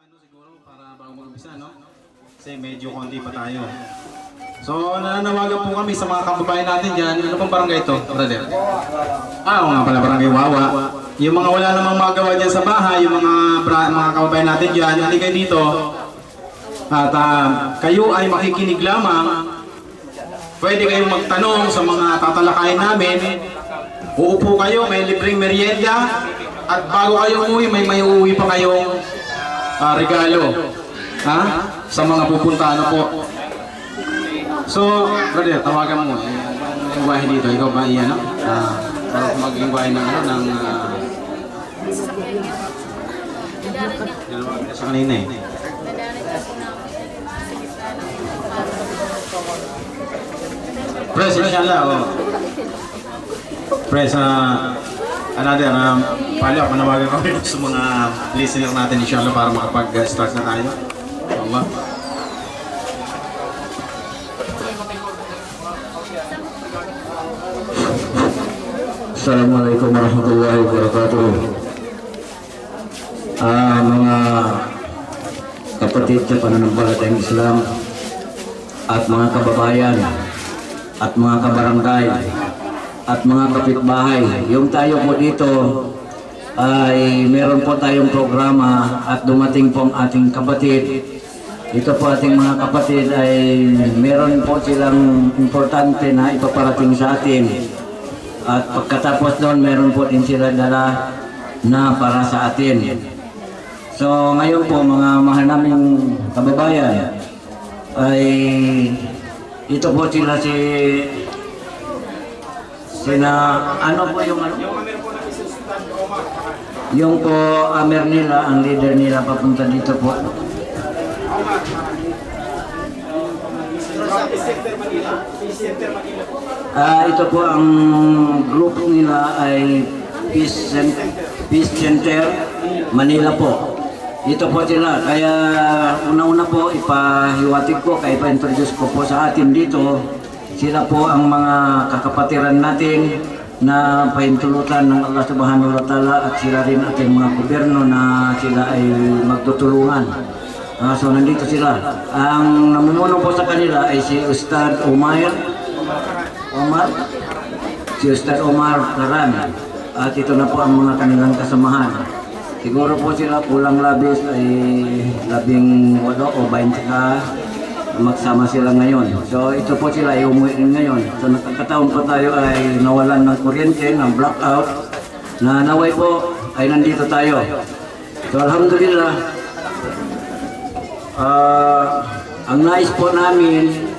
ano siguro para bago mag-umpisa, no? Kasi medyo konti pa tayo. So, nananawagan po kami sa mga kababayan natin dyan. Ano pong barangay ito, brother? Oo nga pala, barangay Wawa. Yung mga wala namang magawa dyan sa bahay, yung mga kababayan natin dyan, halika dito. At kayo ay makikinig lamang. Pwede kayong magtanong sa mga tatalakayin namin. Uupo kayo, may libreng merienda. At bago kayo umuwi, may uuwi pa kayong regalo. Ha? Sa mga pupuntahan na po. So, brother, tawagan mo. Yung lingwahe dito, ikaw ba iyan? Para mag-lingwahe ng sa kanina eh. Press, inshallah. Oh. Press, another, pali ako nawagan ko sa mga listener natin, inshallah, para makapag-start na tayo. Allah. Assalamualaikum warahmatullahi wabarakatuh. Mga kapatid sa pananampalatayang Islam at mga kababayan at mga kabarangay at mga kapitbahay, yung tayo po dito ay meron po tayong programa at dumating po ang ating kapatid. Ito po ating mga kapatid ay meron po silang importante na ipaparating sa atin. At pagkatapos doon, meron po din sila dala na para sa atin. So ngayon po mga mahal naming kababayan, ay ito po sila ano po yung ano? Yung po amer nila, ang leader nila papunta dito po. Ito po ang grupo nila ay Peace Center Manila po. Ito po sila. Kaya una-una po ipahiwatig ko, kaya ipa-introduce ko po sa atin dito. Sila po ang mga kakapatiran natin na pahintulutan ng Allah Subhanahu wa Ta'ala, at sila rin ating mga gobyerno na sila ay magtutulungan. So nandito sila. Ang namumuno po sa kanila ay si Ustad Omar, si Ustad Omar Karan. At ito na po ang mga kanilang kasamahan. Siguro po sila pulang labis ay 18 o 20 ka. Magsama sila ngayon. So ito po sila ay umuwi rin ngayon. So nakakataon po tayo ay nawalan ng kuryente, ng blackout, na naway po ay nandito tayo. So alhamdulillah, ang nais po namin,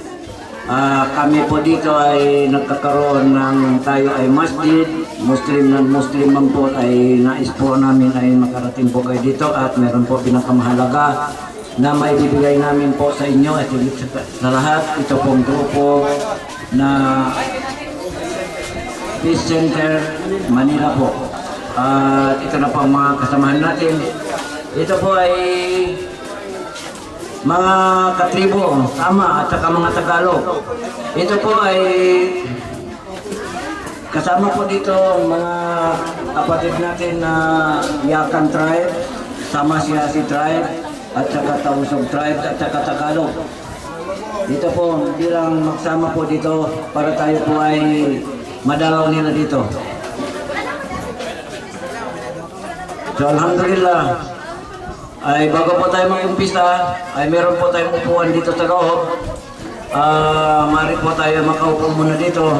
kami po dito ay nagkakaroon ng tayo ay masjid, Muslim na Muslim man po, ay nais po namin ay makarating po kayo dito, at meron po pinakamahalaga na maibibigay namin po sa inyo at sa lahat. Ito pong grupo na Peace Center Manila po. At ito na po ang mga kasamahan natin. Ito po ay mga katribo, tama, at saka mga Tagalog. Ito po ay kasama po dito mga kapatid natin na Yakan Tribe, Samasiasi Tribe, at saka Tausog Tribe, at saka Tagalog. Dito po, bilang magsama po dito para tayo po ay madalaw nila dito. So alhamdulillah, ay bago po tayo mag-umpisa, ay meron po tayong upuan dito sa loob. Maaari po tayo makaupo muna dito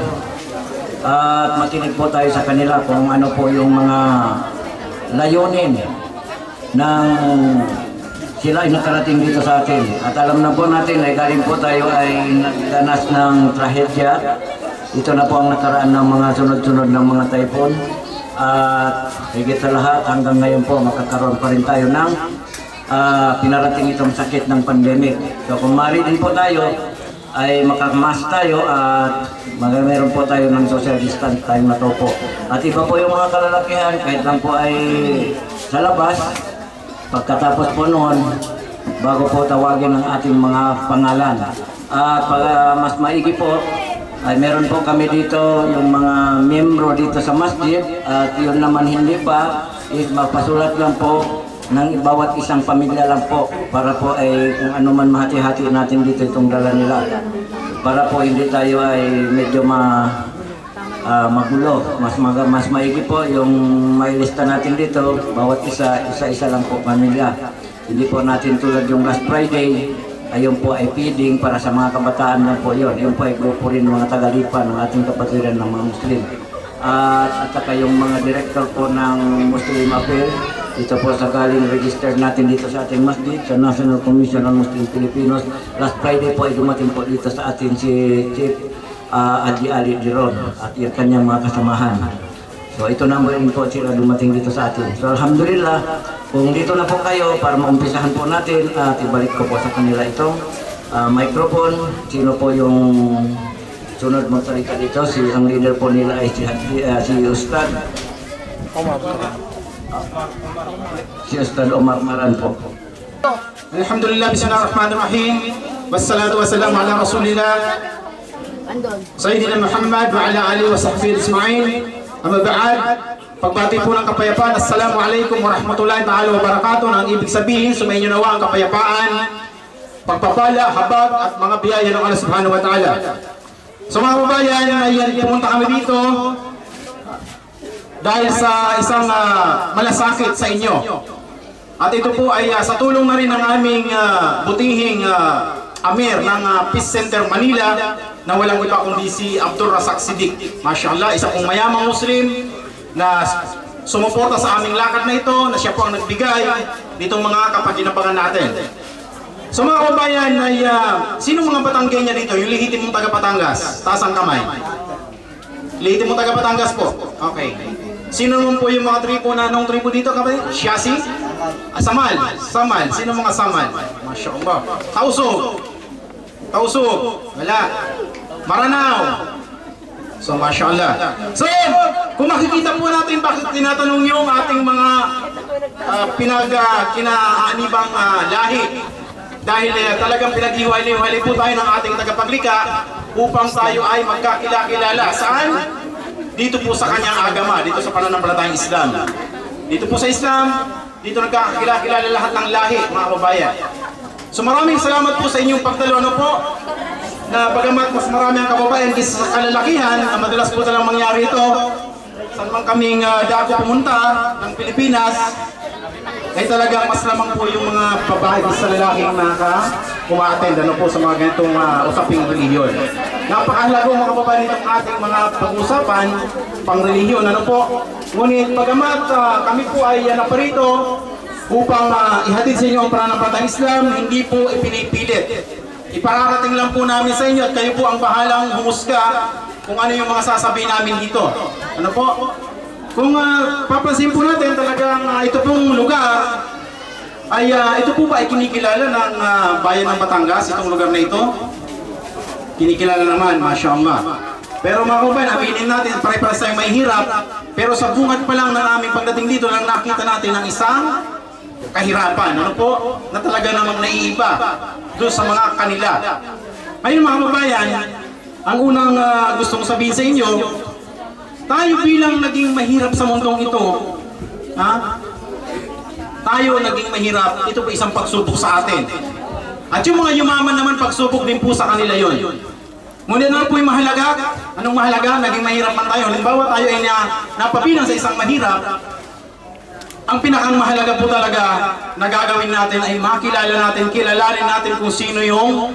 at makinig po tayo sa kanila kung ano po yung mga layunin ng sila ay nakarating dito sa atin. At alam na po natin ay galing po tayo ay nagdanas ng trahedya. Ito na po ang nakaraan ng mga sunod-sunod ng mga typhoon. At higit sa lahat, hanggang ngayon po makakaroon pa rin tayo ng pinarating itong sakit ng pandemic. So kung maaari din po tayo ay makamask tayo at meron po tayo ng social distance tayong matopo. At iba po yung mga kalalakihan, kahit lang po ay sa labas, pagkatapos po noon, bago po tawagin ang ating mga pangalan. At mas maigi po, ay meron po kami dito yung mga miyembro dito sa masjid, at yun naman hindi pa, is mapasulat lang po ng bawat isang pamilya lang po para po ay kung ano man mahati-hati natin dito itong dala nila para po hindi tayo ay medyo magulo. Mas maigi po yung may lista natin dito, bawat isa-isa lang po pamilya. Hindi po natin tulad yung last Friday, ayun po ay feeding para sa mga kabataan lang po yun. Ayun po ay grupo rin mga tagalipa ng ating kapatiran ng mga Muslim. At saka yung mga director po ng Muslim Affairs, dito po sa galing registered natin dito sa ating masjid, sa National Commission on Muslim Filipinos. Last Friday po ay dumating po dito sa atin si Chief Haji Ali Diron at yung kanyang mga kasamahan. So ito naman rin po sila dumating dito sa atin. So alhamdulillah, kung dito na po kayo para maumpisahan po natin at ibalik ko po sa kanila itong microphone. Sino po yung sunod magsalita dito? Ang leader po nila ay si Ustad. Si Ustad Omar Maran po. Alhamdulillah, bismillahirrahmanirrahim. Wassalatu wassalamu ala rasulillah Sayyidina Muhammad wa ala alihi wa sahbihi ajma'in. Amma ba'd, pagbati po ng kapayapaan, assalamualaikum warahmatullahi ta'ala wabarakatuh. Ang ibig sabihin, sumayin nyo nawa ang kapayapaan, pagpapala, habag at mga biyaya ng Allah subhanahu wa ta'ala. So mga kabayan, ay pumunta kami dito dahil sa isang malasakit sa inyo. At ito po ay sa tulong na rin ng aming butihing Amir ng Peace Center Manila na walang iba kundi si Abdul Razak Siddiq. Mashallah, isa pong mayamang Muslim na sumuporta sa aming lakad na ito, na siya po ang nagbigay ditong mga kapaginabangan natin. So mga kabayan, ay sino mga Batanggenya dito? Yung lihitin mong taga Batangas, taas ang kamay. Lihitin mong taga Batangas po. Okay. Sino naman po yung mga tribo na anong tribo dito, kapatid? Siyasi? Samal. Samal. Sino mga Samal? Mashallah. Tausog. Tausog. Wala. Maranao. So, mashallah. So, kung makikita po natin bakit tinatanong yung ating mga kinaanibang lahi. Dahil talagang pinag-iwalay po tayo ng ating tagapaglika upang tayo ay magkakilala. Saan? Dito po sa kanyang agama, dito sa pananampalatayang Islam. Dito po sa Islam, dito nagkakilala lahat ng lahi, mga kababayan. So maraming salamat po sa inyong pagdalo, ano po, na bagamat mas marami ang kababayan kaysa sa kalalakihan, madalas po talang mangyari ito, saan man kaming dago pumunta ng Pilipinas, ay talagang mas lamang po yung mga babae sa lalaking kuma-attend ano po sa mga ganitong usaping relihiyon. Napakahalaga mga kababayan itong ating mga pag-usapan pang relihiyon, ano po. Ngunit bagamat kami po ay naparito upang ihatid sa inyo ang pananampalatayang Islam, hindi po ipinipilit. Ipararating lang po namin sa inyo at kayo po ang bahalang humusga kung ano yung mga sasabihin namin dito. Ano po? Kung papansin po natin talagang ito pong lugar ay ito po ba ay kinikilala ng bayan ng Batangas, itong lugar na ito? Kinikilala naman, mashallah. Pero mga kababayan, aminin natin, pare-pares tayong may hirap, pero sa bungad pa lang ng aming pagdating dito lang nakita natin ang isang kahirapan, ano po, na talaga namang naiiba doon sa mga kanila. Ngayon mga kababayan, ang unang gustong sabihin sa inyo, tayo bilang naging mahirap sa mundong ito, tayo naging mahirap, ito po isang pagsubok sa atin. At yung mga yumaman naman, pagsubok din po sa kanila yon. Ngunit ano po yung mahalaga? Anong mahalaga? Naging mahirap man tayo. Halimbawa tayo ay napabilang sa isang mahirap, ang pinakang mahalaga po talaga na gagawin natin ay makilala natin, kilalanin natin kung sino yung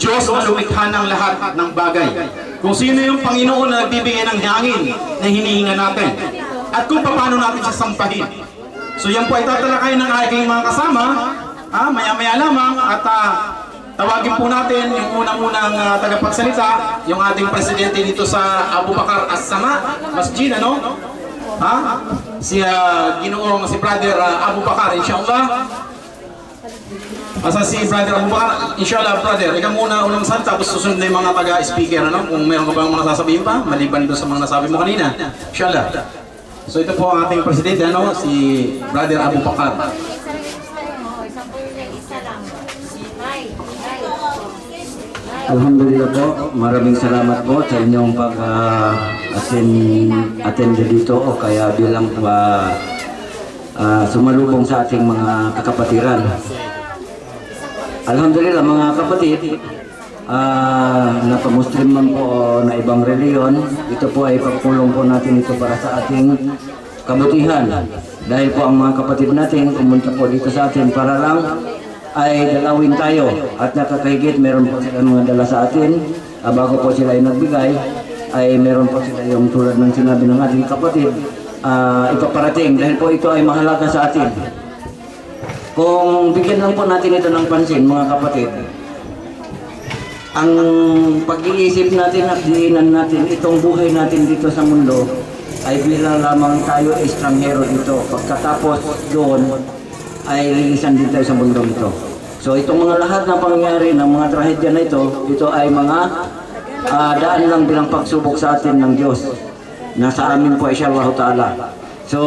Diyos na lumikha ng lahat ng bagay. Kung sino yung Panginoon na nagbibigay ng hangin na hinihinga natin. At kung paano natin siya sampahin. So yan po ay tatalakayin ng aking mga kasama, maya-maya lamang, at tawagin po natin yung unang-unang tagapagsalita, yung ating presidente dito sa Abu Bakar As-Sama Masjid, ano? Si Ginoong si Brother Abu Bakar, inshallah. Asa si Brother Abu Bakar, inshallah brother, ikaw muna unang salita, tapos susunod na yung mga taga-speaker, ano? Kung mayroon ka bang mga sasabihin pa, maliban doon sa mga nasabi mo kanina, inshallah. So ito po ang ating presidente, ano? Si Brother Abu Bakar. Alhamdulillah po, maraming salamat po sa inyong pag-attend dito o kaya bilang sumalubong sa ating mga kakapatiran. Alhamdulillah mga kapatid, napa-Muslim man po o na ibang reliyon, ito po ay pagpulong po natin ito para sa ating kabutihan. Dahil po ang mga kapatid natin pumunta po dito sa atin para lang ay dalawin tayo, at nakakahigit meron po sila mga dala sa atin. Bago po sila ay nagbigay, ay meron po sila yung tulad ng sinabi ng ating kapatid, ipaparating dahil po ito ay mahalaga sa atin. Kung bigyan lang po natin ito ng pansin mga kapatid, ang pag-iisip natin at diinan natin itong buhay natin dito sa mundo ay bilang lamang tayo estranghero dito. Pagkatapos doon ay lilisan din tayo sa mundo ito. So itong mga lahat na pangyayari ng mga trahedya na ito ay mga daan lang bilang pagsubok sa atin ng Diyos. Nasa amin po insyaAllah ta'ala. So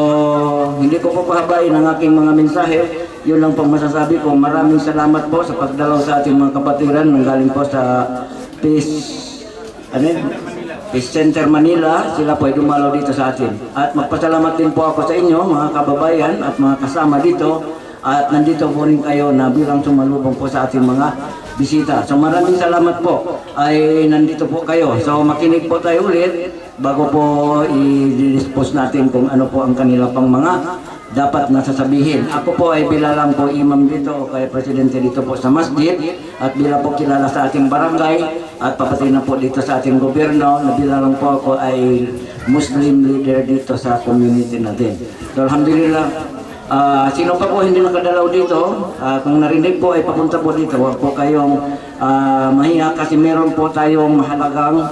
hindi ko po pahabain ang aking mga mensahe. Yun lang pong masasabi ko. Maraming salamat po sa pagdalaw sa ating mga kapatiran nanggaling po sa Peace Center Manila. Sila po ay dumalaw dito sa atin. At magpasalamat din po ako sa inyo mga kababayan at mga kasama dito. At nandito po rin kayo na bilang sumalubong po sa ating mga bisita. So maraming salamat po ay nandito po kayo. So makinig po tayo ulit bago po i-dispose natin kung ano po ang kanila pang mga dapat na sasabihin. Ako po ay bilang po imam dito, kaya presidente dito po sa masjid, at bilang po kilala sa ating barangay, at papatay na po dito sa ating gobyerno, na bilang po ako ay Muslim leader dito sa community natin. So alhamdulillah, sino pa po hindi nakadalaw dito, kung narinig po ay papunta po dito, huwag po kayong mahiya kasi meron po tayong mahalagang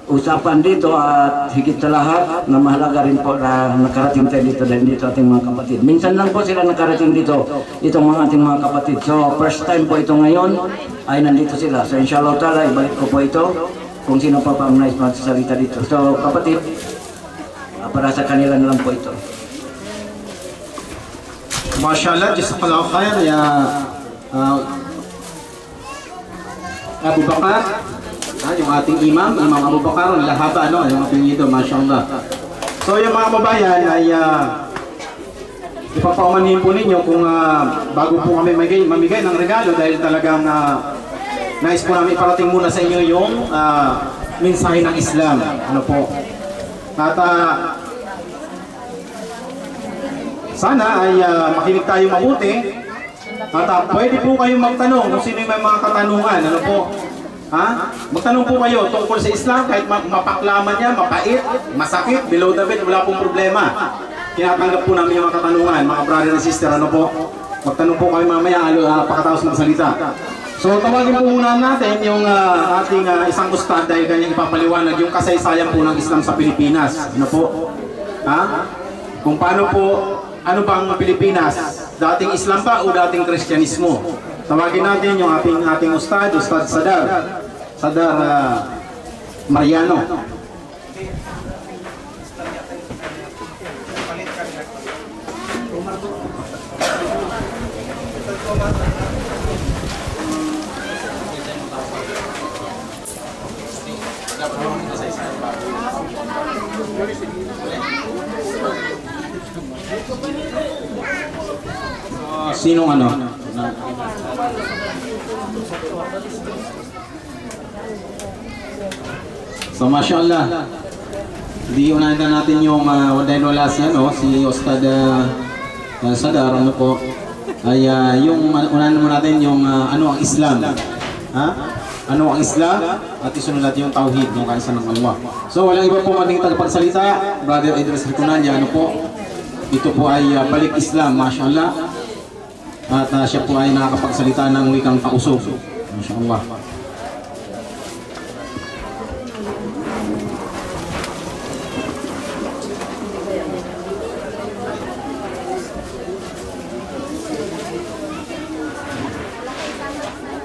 usapan dito, at higit sa lahat na mahalaga rin po na nakarating tayo dito dahil dito ating mga kapatid. Minsan lang po sila nakarating dito, itong mga ating mga kapatid. So first time po ito ngayon ay nandito sila. So inshallah ta'ala ibalik ko po ito kung sino pa ang nais magsasalita dito. So kapatid, para sa kanila na lang po ito. Mashallah, jazakallahu khair ya Abu Bakar. Yung ating imam Abu Bakar, lahaba yung apelyido, mashallah. So yung mga kababayan ay ipapaumanhin po ninyo kung bago po kami mamigay ng regalo, dahil talagang nais po namin iparating muna sa inyo yung mensahe ng Islam. Ano po? At sana ay makinig tayo mabuti, at pwede po kayong magtanong kung sino yung may mga katanungan. Ano po? Magtanong po kayo tungkol sa Islam, kahit mapaklaman niya, mapait, masakit, below the belt, wala pong problema. Tinatanggap po namin yung mga katanungan, mga brother and sister. Ano po? Magtanong po kayo mamaya pagkatapos ng salita. So tawagin po muna natin yung ating isang ustad dahil kanyang ipapaliwanag yung kasaysayan po ng Islam sa Pilipinas. Ano po? Kung paano po, ano bang Pilipinas? Dating Islam ba o dating Kristyanismo? Tawagin natin yung ating Ustad Sadar Mariano. Sinong ano? So mashallah, di unahin na natin yung dahil wala si Ustad Sadar, ano po, ay yung unahin naman natin yung ano ang Islam. Ano ang Islam, at isunod natin yung Tauhid, yung kaisa ng Allah. So walang iba po mating tagapagsalita, Brother Idris Riconanya, ano po, ito po ay balik Islam, mashallah. At siya po ay nakakapagsalita ng wikang tausog. Mashallah.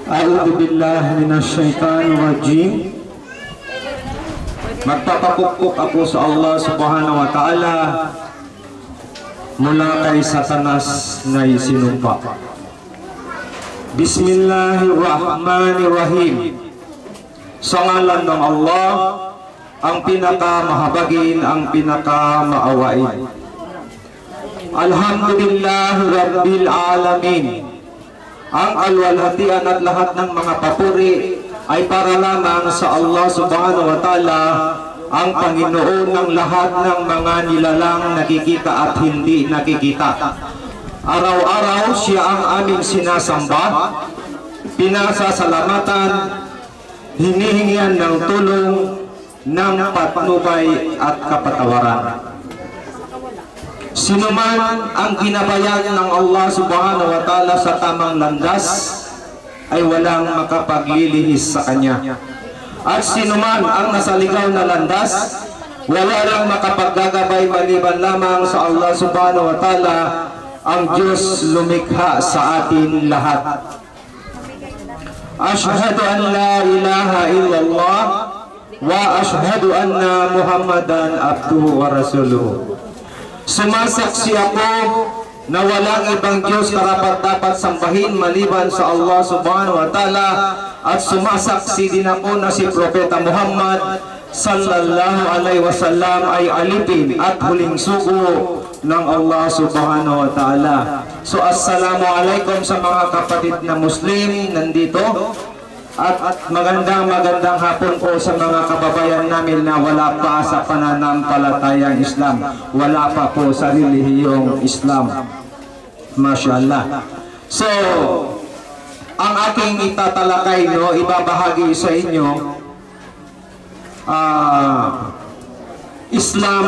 A'udzu billahi minasyaitonir rajim. Magpapakukuk ako sa Allah Subhanahu wa taala mula kay Satanas na isinumpa. Bismillahirrahmanirrahim. Sa ngalan ng Allah, ang pinakamahabagin, ang pinakamaawain. Alhamdulillah Rabbil Alamin. Ang alwalhatian at lahat ng mga papuri ay para lamang sa Allah subhanahu wa ta'ala, ang Panginoon ng lahat ng mga nilalang nakikita at hindi nakikita. Araw-araw siya ang aming sinasamba, pinasasalamatan, hinihingian ng tulong, ng patnubay at kapatawaran. Sino man ang ginabayan ng Allah subhanahu wa ta'ala sa tamang landas ay walang makapaglilihis sa kanya. At sino man ang nasaligaw na landas, wala lang makapaggagabay maliban lamang sa Allah subhanahu wa ta'ala, ang Diyos lumikha sa atin lahat. Ashhadu an la ilaha illallah wa ashhadu anna Muhammadan abduhu wa rasuluhu. Sumasaksi ako na walang ibang Diyos karapat-dapat sambahin maliban sa Allah subhanahu wa ta'ala, at sumasaksi din ako na si Propeta Muhammad sallallahu alaihi wasallam ay alipin at huling sugo ng Allah subhanahu wa ta'ala. So assalamu alaikum sa mga kapatid na Muslim nandito, at magandang hapon po sa mga kababayan namin na wala pa sa pananampalatayang Islam, wala pa po sa relihiyong Islam. Mashallah. So, ang aking itatalakay, ibabahagi sa inyo, Islam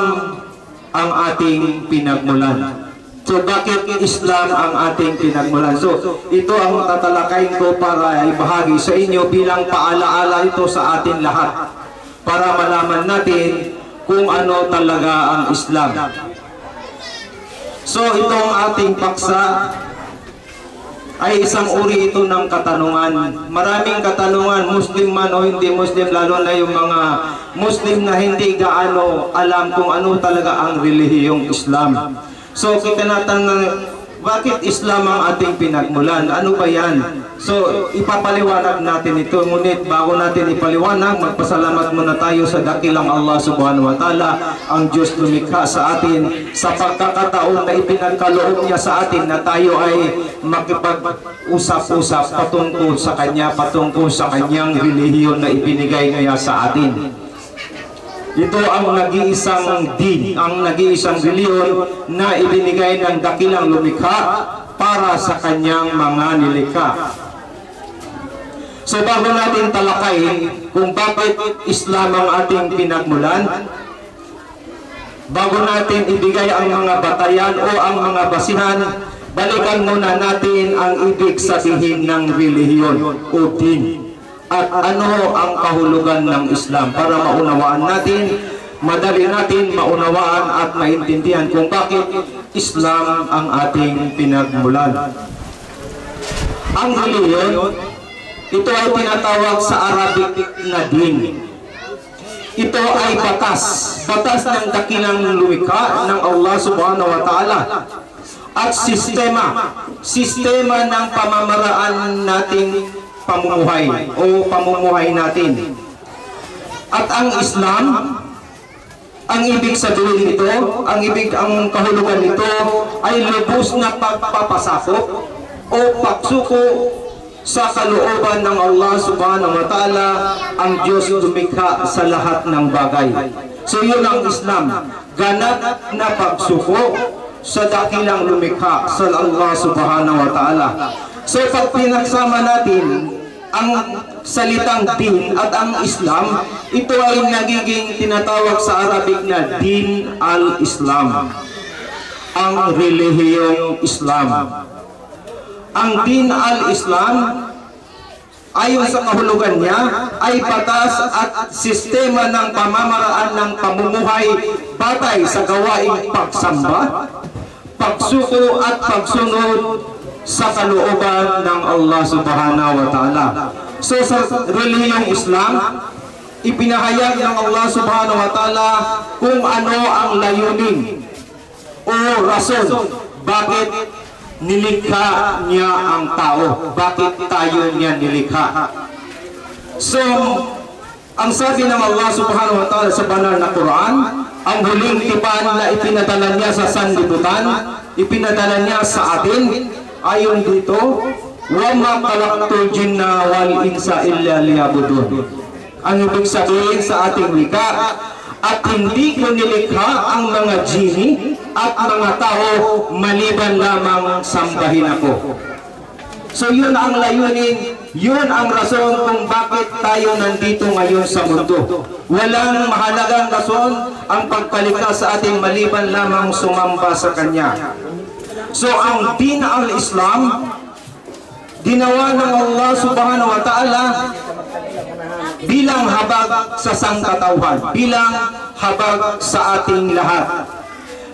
ang ating pinagmulan. So, bakit Islam ang ating pinagmulan? So, ito ang tatalakayin ko para ibahagi sa inyo bilang paalaala ito sa atin lahat, para malaman natin kung ano talaga ang Islam. So, itong ating paksa ay isang uri ito ng katanungan. Maraming katanungan, Muslim man o hindi Muslim, lalo na yung mga Muslim na hindi gaano alam kung ano talaga ang relihiyong Islam. So, kita natanong, bakit Islam ang ating pinagmulan? Ano ba yan? So, ipapaliwanag natin ito. Ngunit bago natin ipaliwanag, magpasalamat muna tayo sa dakilang Allah subhanahu wa ta'ala, ang Diyos lumikha sa atin, sa pagkakataon na ipinagkaloob niya sa atin na tayo ay makipag-usap-usap patungkol sa Kanya, patungkol sa Kanyang relihiyon na ibinigay niya sa atin. Ito ang nag-iisang din, ang nag-iisang reliyon na ibinigay ng dakilang lumikha para sa kanyang mga nilikha. So bago natin talakayin kung bakit Islam ang ating pinagmulan, bago natin ibigay ang mga batayan o ang mga basihan, balikan muna natin ang ibig sabihin ng relihiyon o din. At ano ang kahulugan ng Islam, para maunawaan natin, madali natin maunawaan at maintindihan kung bakit Islam ang ating pinagmulan. Ang relihiyon, ito ay tinatawag sa Arabic na din. Ito ay batas ng dakilang lumikha ng Allah subhanahu wa ta'ala, at sistema ng pamamaraan nating pamumuhay o pamumuhay natin. At ang Islam, ang ibig sabihin nito, ang kahulugan nito ay lubos na pagpapasakop o pagsuko sa kalooban ng Allah subhanahu wa ta'ala, ang Diyos lumikha sa lahat ng bagay. So yun ang Islam, ganap na pagsuko sa dakilang lumikha sa Allah subhanahu wa ta'ala. So pag pinagsama natin ang salitang din at ang Islam, ito ay nagiging tinatawag sa Arabic na din al-Islam, ang relihiyong Islam. Ang din al-Islam, ayon sa kahulugan niya, ay batas at sistema ng pamamaraan ng pamumuhay batay sa gawaing pagsamba, pagsuko at pagsunod sa kalooban ng Allah subhanahu wa ta'ala. So sa relihiyong Islam, ipinahayag ng Allah subhanahu wa ta'ala kung ano ang layunin o rason bakit nilikha niya ang tao, bakit tayo niya nilikha. So, ang sabi ng Allah subhanahu wa ta'ala sa banal na Quran, ang huling tipan na ipinadala niya sa sanlibutan ipinadala niya sa atin. Ayon dito, wa ma khalaqtul jinna wal insa illa liya'budun. Ang ibig sabihin sa ating wika, at hindi ko nilikha ang mga jini at mga tao maliban lamang sambahin ako. So yun ang layunin, yun ang rason kung bakit tayo nandito ngayon sa mundo. Walang mahalagang rason ang pagpalikha sa ating maliban lamang sumamba sa Kanya. So ang din al-Islam, ginawa ng Allah subhanahu wa ta'ala bilang habag sa sangkatauhan, bilang habag sa ating lahat.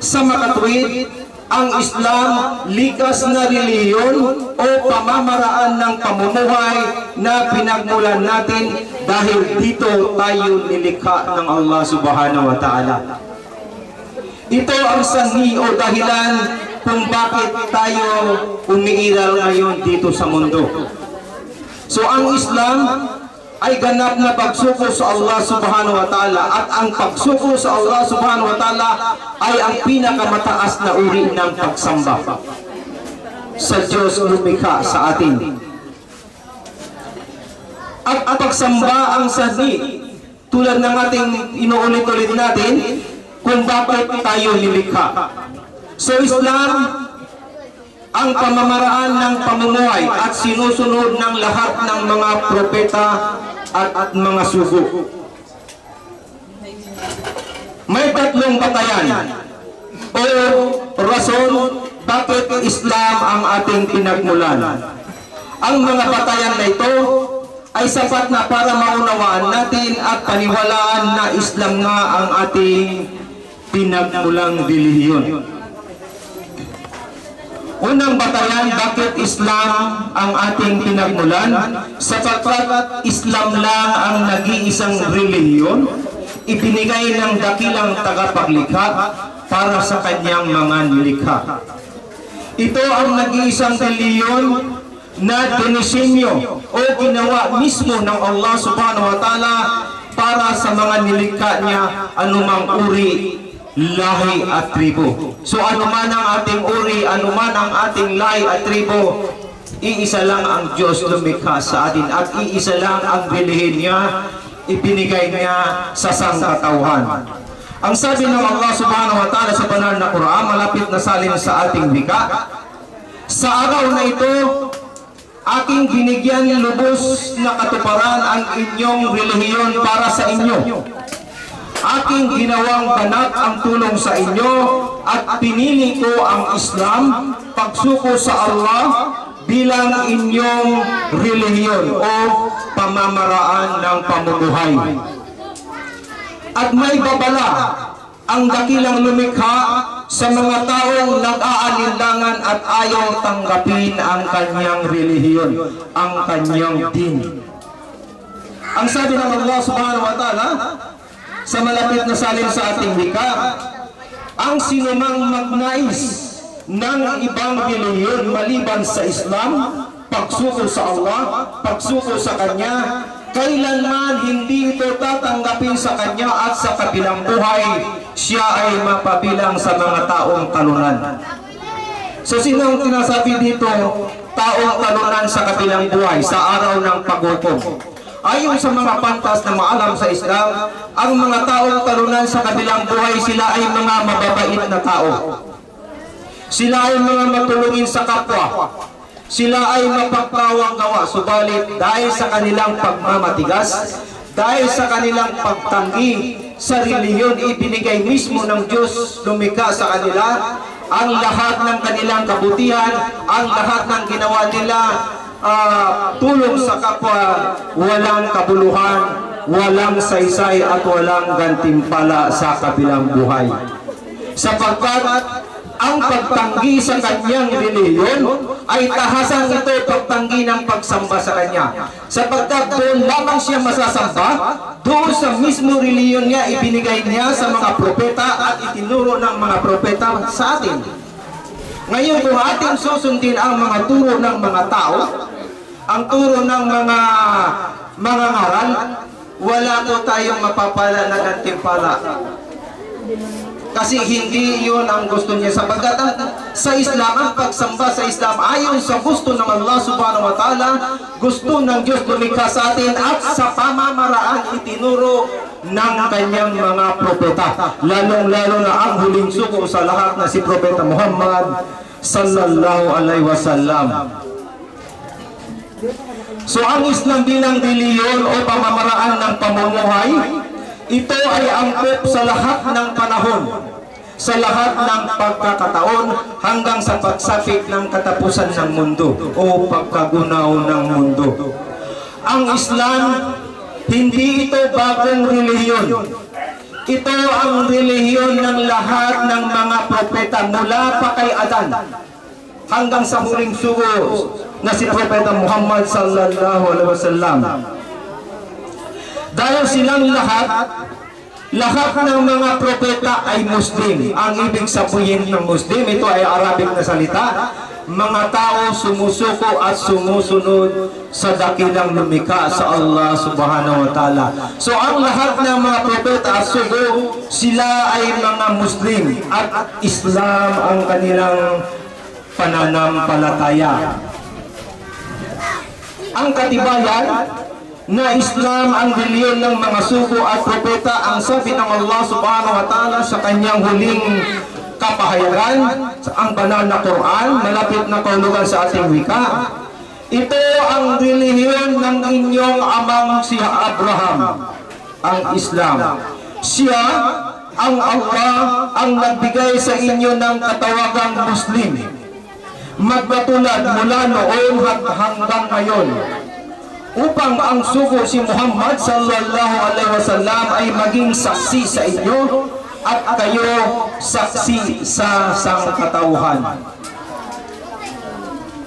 Sa makatuwid, ang Islam likas na reliyon o pamamaraan ng pamumuhay na pinagmulan natin dahil dito tayo nilikha ng Allah subhanahu wa ta'ala. Ito ang sanhi o dahilan kung bakit tayo umiiral ngayon dito sa mundo. So ang Islam ay ganap na pagsuko sa Allah subhanahu wa ta'ala, at ang pagsuko sa Allah subhanahu wa ta'ala ay ang pinakamataas na uri ng pagsamba sa Diyos lumikha sa atin. At pagsamba ang sanhi, tulad ng ating inuulit-ulit natin, kung bakit tayo nilikha. So Islam, ang pamamaraan ng pamumuhay at sinusunod ng lahat ng mga propeta at mga sugo. May tatlong batayan o rason bakit Islam ang ating pinagmulan. Ang mga batayan na ito ay sapat na para maunawaan natin at paniwalaan na Islam nga ang ating pinagmulang relihiyon. Unang batayan, bakit Islam ang ating pinagmulan? Sapagkat Islam lang ang nag-iisang relihiyon, ibinigay ng dakilang tagapaglikha para sa kanyang mga nilikha. Ito ang nag-iisang relihiyon na dinisenyo o ginawa mismo ng Allah subhanahu wa ta'ala para sa mga nilikha niya, anumang uri, lahi at tribo. So anuman ang ating uri, anuman ang ating lahi at tribo, iisa lang ang Diyos lumikha sa atin at iisa lang ang relihiyon niya, ibinigay niya sa sangkatauhan. Ang sabi ng Allah subhanahu wa ta'ala sa banal na Quran, malapit na salin sa ating wika, sa araw na ito, aking binigyan lubos na katuparan ang inyong relihiyon para sa inyo. Aking ginawang ganap ang tulong sa inyo at pinili ko ang Islam, pagsuko sa Allah, bilang inyong relihiyon o pamamaraan ng pamumuhay. At may babala ang dakilang lumikha sa mga taong nag-aalinlangan at ayaw tanggapin ang kanyang relihiyon, ang kanyang din. Ang sabi ng Allah subhanahu wa ta'ala sa malapit na salin sa ating wika, ang sinumang magnais ng ibang relihiyon maliban sa Islam, pagsuko sa Allah, pagsuko sa Kanya, kailanman hindi ito tatanggapin sa Kanya at sa kabilang buhay, siya ay mapabilang sa mga taong talunan. So sino ang tinasabi dito, taong talunan sa kabilang buhay, sa araw ng paghukom? Ayon sa mga pantas na maalam sa Islam, ang mga taong talunan sa kabilang buhay, sila ay mga mababait na tao. Sila ay mga matulungin sa kapwa. Sila ay mapagtawang gawa. Subalit dahil sa kanilang pagmamatigas, dahil sa kanilang pagtanggi sa relihiyon, ibinigay mismo ng Diyos lumikha sa kanila ang lahat ng kanilang kabutihan, ang lahat ng ginawa nila, tulong sa kapwa, walang kabuluhan, walang saysay at walang gantimpala sa kabilang buhay. Sapagkat ang pagtanggi sa kanyang relihiyon ay tahasang ito pagtanggi ng pagsamba sa kanya. Sapagkat doon lamang siya masasamba, doon sa mismo relihiyon niya, ibinigay niya sa mga propeta at itinuro ng mga propeta sa atin. Ngayon kung ating susundin ang mga turo ng mga tao, ang turo ng mga ngaral, wala po tayong mapapala na gantimpala. Kasi hindi yun ang gusto niya. Sapagkat sa Islam, ang pagsamba sa Islam ayon sa gusto ng Allah subhanahu wa ta'ala, gusto ng Diyos lumikha sa atin at sa pamamaraan itinuro ng kanyang mga propeta. Lalong-lalo na ang huling suko sa lahat na si Propeta Muhammad sallallahu alaihi wasallam. So ang Islam bilang reliyon o pamamaraan ng pamumuhay, ito ay angkop sa lahat ng panahon, sa lahat ng pagkakataon, hanggang sa pagsapit ng katapusan ng mundo o pagkagunaw ng mundo. Ang Islam, hindi ito bagong reliyon. Ito ang reliyon ng lahat ng mga propeta mula pa kay Adan hanggang sa huling sugo na si Propeta Muhammad sallallahu alaihi wasallam. Dahil silang lahat ng mga propeta ay Muslim. Ang ibig sabihin ng Muslim, ito ay Arabic na salita, mga tao sumusuko at sumusunod sa dakilang lumikha sa Allah subhanahu wa ta'ala. So ang lahat ng mga propeta at sugo, sila ay mga Muslim at Islam ang kanilang pananampalataya. Ang katibayan na Islam ang reliyon ng mga sugo at propeta, ang sabi ng Allah subhanahu wa ta'ala sa kanyang huling kapahayagan, ang banal na Quran, malapit na kaulugan sa ating wika. Ito ang reliyon ng inyong amang si Abraham, ang Islam. Siya, ang Allah, ang nagbigay sa inyo ng katawagang Muslim, magpatulad mula noon hanggang ngayon, upang ang sugo si Muhammad sallallahu alaihi wasallam ay maging saksi sa inyo at kayo saksi sa sangkatauhan.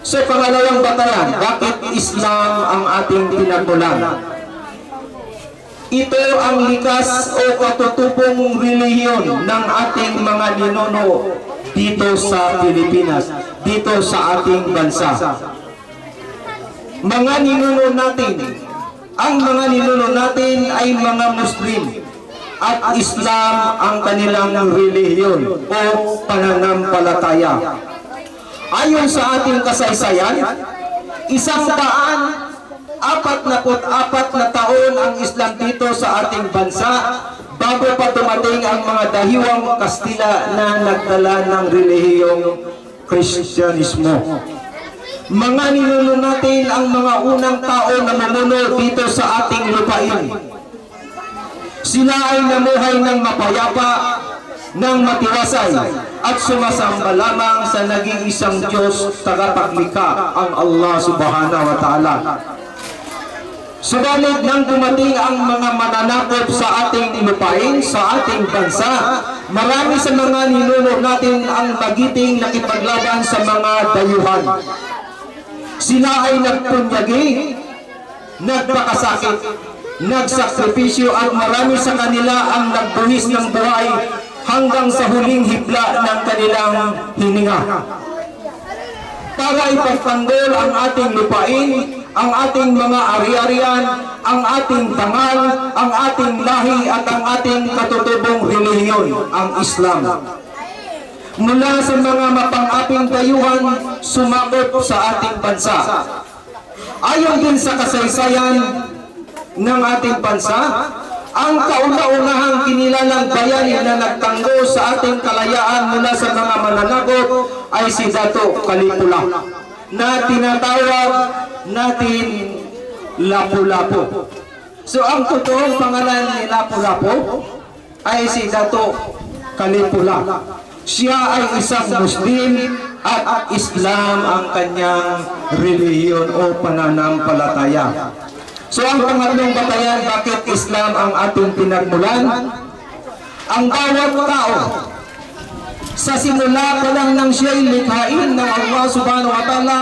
So pangalawang batayan, bakit Islam ang ating pinagmulan? Ito ang likas o katutubong relihiyon ng ating mga ninuno dito sa Pilipinas, dito sa ating bansa. Mga ninuno natin, ang mga ninuno natin ay mga Muslim at Islam ang kanilang relihiyon o pananampalataya. Ayon sa ating kasaysayan, 144 na taon ang Islam dito sa ating bansa bago pa dumating ang mga dahiwang Kastila na nagdala ng relihiyong Kristyanismo. Mga ninuno natin ang mga unang tao na namuno dito sa ating lupain. Sila ay namuhay ng mapayapa, ng matiwasay, at sumasamba lamang sa nag-iisang Diyos tagapaglikha, ang Allah subhanahu wa ta'ala. Subalit nang dumating ang mga mananakop sa ating lupain, sa ating bansa, marami sa mga ninuno natin ang magiting nakipaglaban sa mga dayuhan. Sila ay nagpunyagi, nagpakasakit, nagsakripisyo, at marami sa kanila ang nagbuhis ng buhay hanggang sa huling hibla ng kanilang hininga. Para ipagtanggol ang ating lupain, ang ating mga ari-arian, ang ating dangal, ang ating lahi, at ang ating katutubong relihiyon, ang Islam. Mula sa mga mapang-aping dayuhan, sumakop sa ating bansa. Ayon din sa kasaysayan ng ating bansa, ang kauna-unahang kinilalang bayani na nagtanggol sa ating kalayaan mula sa mga mananakop ay si Dato' Kalipula, na tinatawag natin Lapu-Lapu. So ang totoong pangalan ni Lapu-Lapu ay si Dato' Kalipula. Siya ay isang Muslim at Islam ang kanyang relihiyon o pananampalataya. So ang pangatlong batayan, bakit Islam ang ating pinagmulan? Ang bawat tao, sa simula pa lang nang siya'y likhain ng Allah subhanahu wa ta'ala,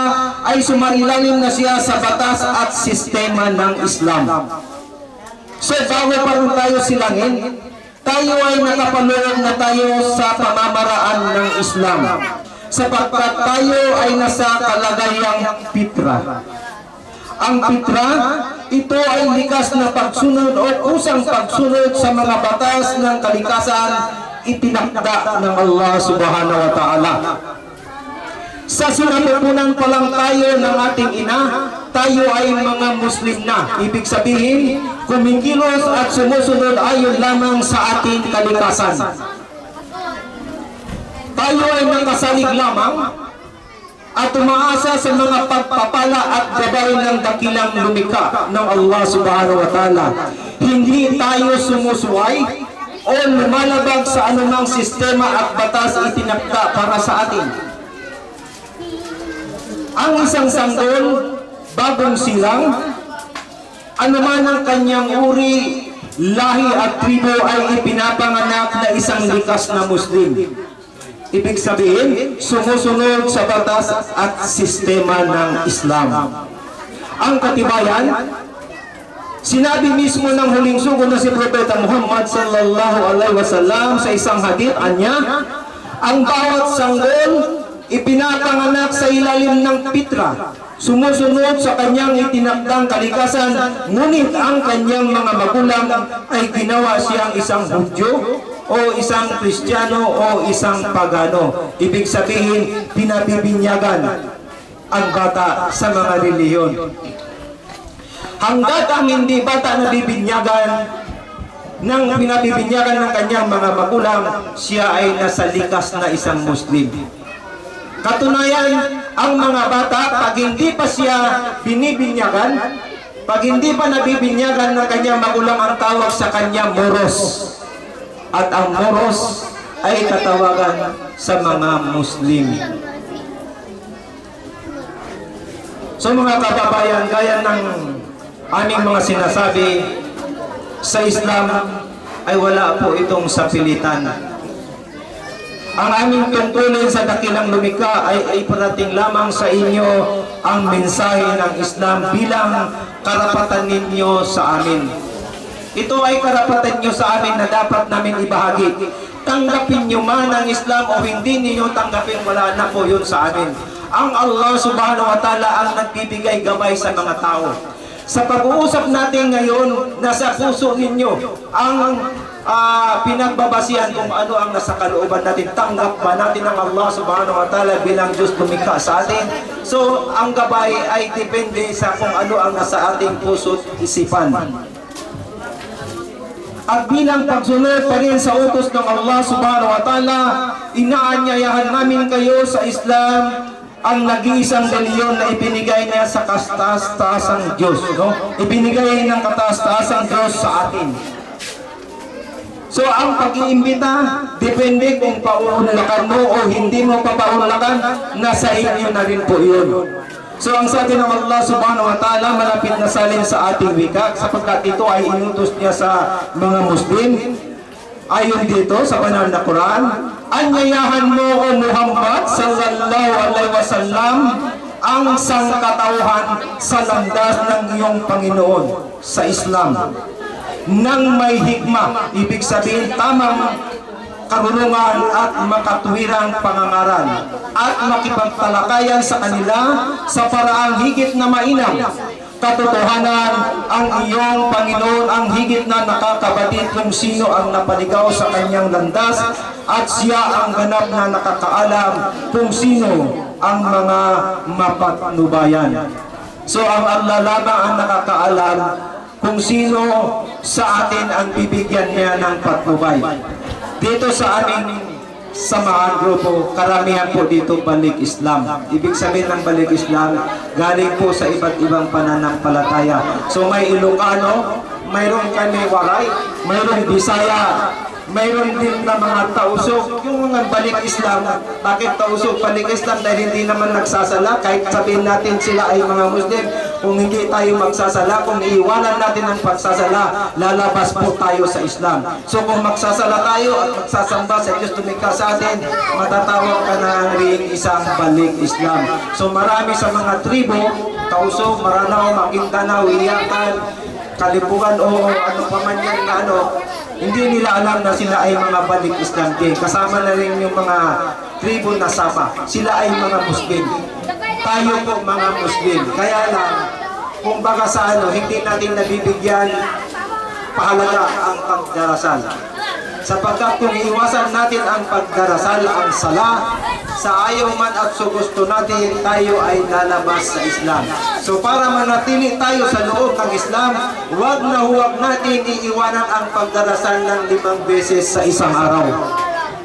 ay sumailalim na siya sa batas at sistema ng Islam. So bago pa rin tayo silangin, tayo ay nakapaloob na tayo sa pamamaraan ng Islam, sapagkat tayo ay nasa kalagayang pitra. Ang pitra, ito ay likas na pagsunod o kusang pagsunod sa mga batas ng kalikasan, itinakda ng Allah subhanahu wa ta'ala. Sa sinapupunan pa lang tayo ng ating ina, tayo ay mga Muslim na. Ibig sabihin, kumikilos at sumusunod ayon lamang sa ating kalikasan. Tayo ay nakasalig lamang at umaasa sa mga pagpapala at gabay ng dakilang lumikha ng Allah subhanahu wa ta'ala. Hindi tayo sumusuway o lumalabag sa anumang sistema at batas itinakda para sa atin. Ang isang sanggol, bagong silang, anuman ang kanyang uri, lahi at tribo ay ipinapanganak na isang likas na Muslim. Ibig sabihin, sumusunod sa batas at sistema ng Islam. Ang katibayan, sinabi mismo ng huling sugo na si Propeta Muhammad sallallahu alaihi wasallam sa isang hadith anya, ang bawat sanggol ipinapanganak sa ilalim ng pitra, sumusunod sa kanyang itinakdang kalikasan, ngunit ang kanyang mga magulang ay ginawa siyang isang Hudyo o isang Kristiyano o isang Pagano. Ibig sabihin, pinabibinyagan ang bata sa mga relihiyon. Hanggat ang hindi bata nabibinyagan ng pinabibinyagan ng kanyang mga magulang, siya ay nasa likas na isang Muslim. Katunayan, ang mga bata, pag hindi pa siya binibinyagan, pag hindi pa nabibinyagan ng kanyang magulang, ang tawag sa kanya moros. At ang moros ay katawagan sa mga Muslim. So mga kababayan, gaya ng aming mga sinasabi, sa Islam ay wala po itong sapilitan. Ang aming tungkulin sa dakilang lumikha ay iparating lamang sa inyo ang mensahe ng Islam bilang karapatan ninyo sa amin. Ito ay karapatan nyo sa amin na dapat namin ibahagi. Tanggapin nyo man ang Islam o hindi ninyo tanggapin, wala na po yun sa amin. Ang Allah subhanahu wa ta'ala ang nagbibigay gabay sa mga tao. Sa pag-uusap natin ngayon, nasa puso ninyo ang pinagbabasihan kung ano ang nasa kalooban natin. Tanggap ba natin ang Allah subhanahu wa ta'ala bilang Diyos lumikha sa atin? So, ang gabay ay depende sa kung ano ang nasa ating puso't isipan. At bilang pagsunod pa rin sa utos ng Allah subhanahu wa ta'ala, inaanyayahan namin kayo sa Islam, ang nag-iisang reliyon na ibinigay niya sa kataas-taasang Diyos. No? Ibinigay ng kataas-taasang Diyos sa atin. So ang pag-iimbita, depende kung paunlakan mo o hindi mo papaunlakan, nasa inyo na rin po yun. So ang sabi ng Allah subhanahu wa ta'ala, malapit na salin sa ating wika, sapagkat ito ay inutos niya sa mga Muslim. Ayon dito sa banal na Quran, anyayahan mo o Muhammad sallallahu alaihi wasallam ang sangkatauhan sa landas ng iyong Panginoon sa Islam nang may hikmah, ibig sabihin tamang karunungan at makatuwirang pangangaral, at makipagtalakayan sa kanila sa paraang higit na mainam. Katotohanan, ang iyong Panginoon ang higit na nakakabatid kung sino ang napaligaw sa kanyang landas, at siya ang ganap na nakakaalam kung sino ang mga mapatnubayan. So ang Allah lamang ang nakakaalam kung sino sa atin ang bibigyan niya ng patnubay. Dito sa aming samahan grupo, karamihan po dito balik Islam. Ibig sabihin ng balik Islam, galing po sa iba't ibang pananampalataya. So may Ilocano, mayroon kami Waray, mayroon Bisaya, mayroon din na mga Tausug. Yung mga balik Islam, bakit Tausug balik Islam? Dahil hindi naman nagsasala, kahit sabihin natin sila ay mga Muslim, kung hindi tayo magsasala, kung iiwanan natin ang pagsasala, lalabas po tayo sa Islam. So kung magsasala tayo at magsasamba sa Diyos lumikha sa atin, matatawag ka na rin isang balik Islam. So marami sa mga tribo, Tausug, Maranao, Maguindanao, Iyakan, Kalipugan o ano pa man yan na ano, hindi nila alam na sila ay mga balik Islam din. Kasama na rin yung mga tribo na Saba. Sila ay mga Muslim. Tayo po mga Muslim. Kaya lang, kung baka sa ano, hindi natin nabibigyan pahalaga ang pagdarasal. sapagkat kung iiwasan natin ang pagdarasal, ang sala, sa ayaw man at sa gusto natin, tayo ay lalabas sa Islam. So para manatili tayo sa loob ng Islam, huwag natin iiwanan ang pagdarasal ng 5 beses sa isang araw.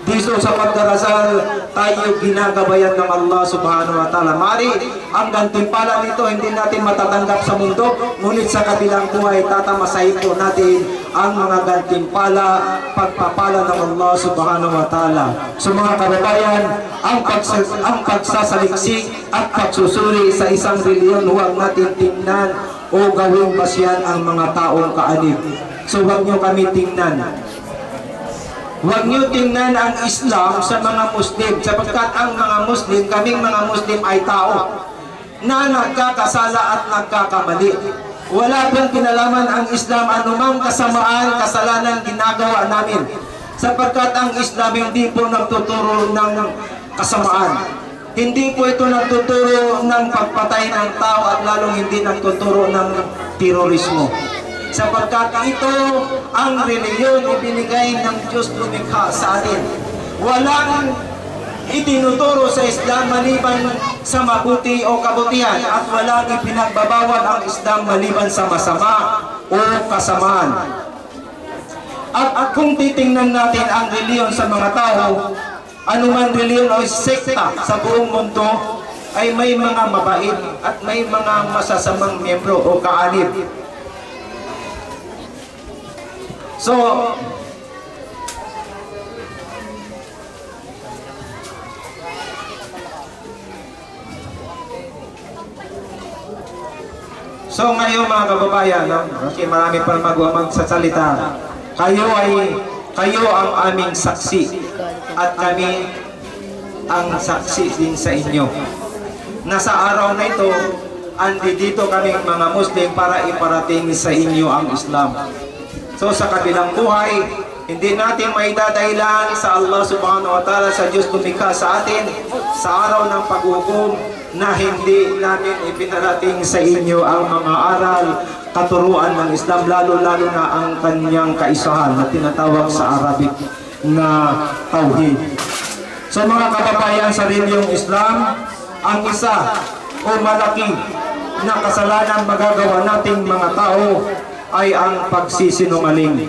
Dito sa pagdarasal, tayo ginagabayan ng Allah subhanahu wa ta'ala. Mari, ang gantimpala nito hindi natin matatanggap sa mundo, ngunit sa kabilang buhay, tatamasahin po natin ang mga gantimpala, pagpapala ng Allah subhanahu wa ta'ala. So mga kababayan, ang pagsasaliksik at pagsusuri sa isang reliyon, huwag natin tingnan o gawing basyan ang mga taong kaanib. So huwag nyo kami tingnan. Huwag niyo tingnan ang Islam sa mga Muslim, sapagkat ang mga Muslim, kaming mga Muslim ay tao na nagkakasala at nagkakamali. Wala pong kinalaman ang Islam anumang kasamaan, kasalanan ginagawa namin, sapagkat ang Islam hindi po nagtuturo ng kasamaan. Hindi po ito nagtuturo ng pagpatay ng tao at lalong hindi nagtuturo ng terorismo. Sapagkat ito ang reliyon ibinigay ng Diyos lumikha sa atin. Walang itinuturo sa Islam maliban sa mabuti o kabutihan, at walang ipinagbabawal ang Islam maliban sa masama o kasamaan. At kung titingnan natin ang reliyon sa mga tao, anuman reliyon o sekta sa buong mundo, ay may mga mabait at may mga masasamang miyembro o kaanib. So, ngayon mga kababayan, kasi marami pa magsasalita, kayo ang aming saksi at kami ang saksi din sa inyo. Nasa araw na ito, andito kami mga Muslim para iparating sa inyo ang Islam. So sa kabilang buhay, hindi natin maidadahilan sa Allah subhanahu wa ta'ala, sa Diyos lumikha sa atin, sa araw ng paghukom, na hindi namin ipinarating sa inyo ang mga aral, katuruan ng Islam, lalo-lalo na ang kanyang kaisahan na tinatawag sa Arabic na Tauhid. So mga kababayan, sa reliyong Islam, ang isa o malaki na kasalanan magagawa nating mga tao ay ang pagsisinungaling.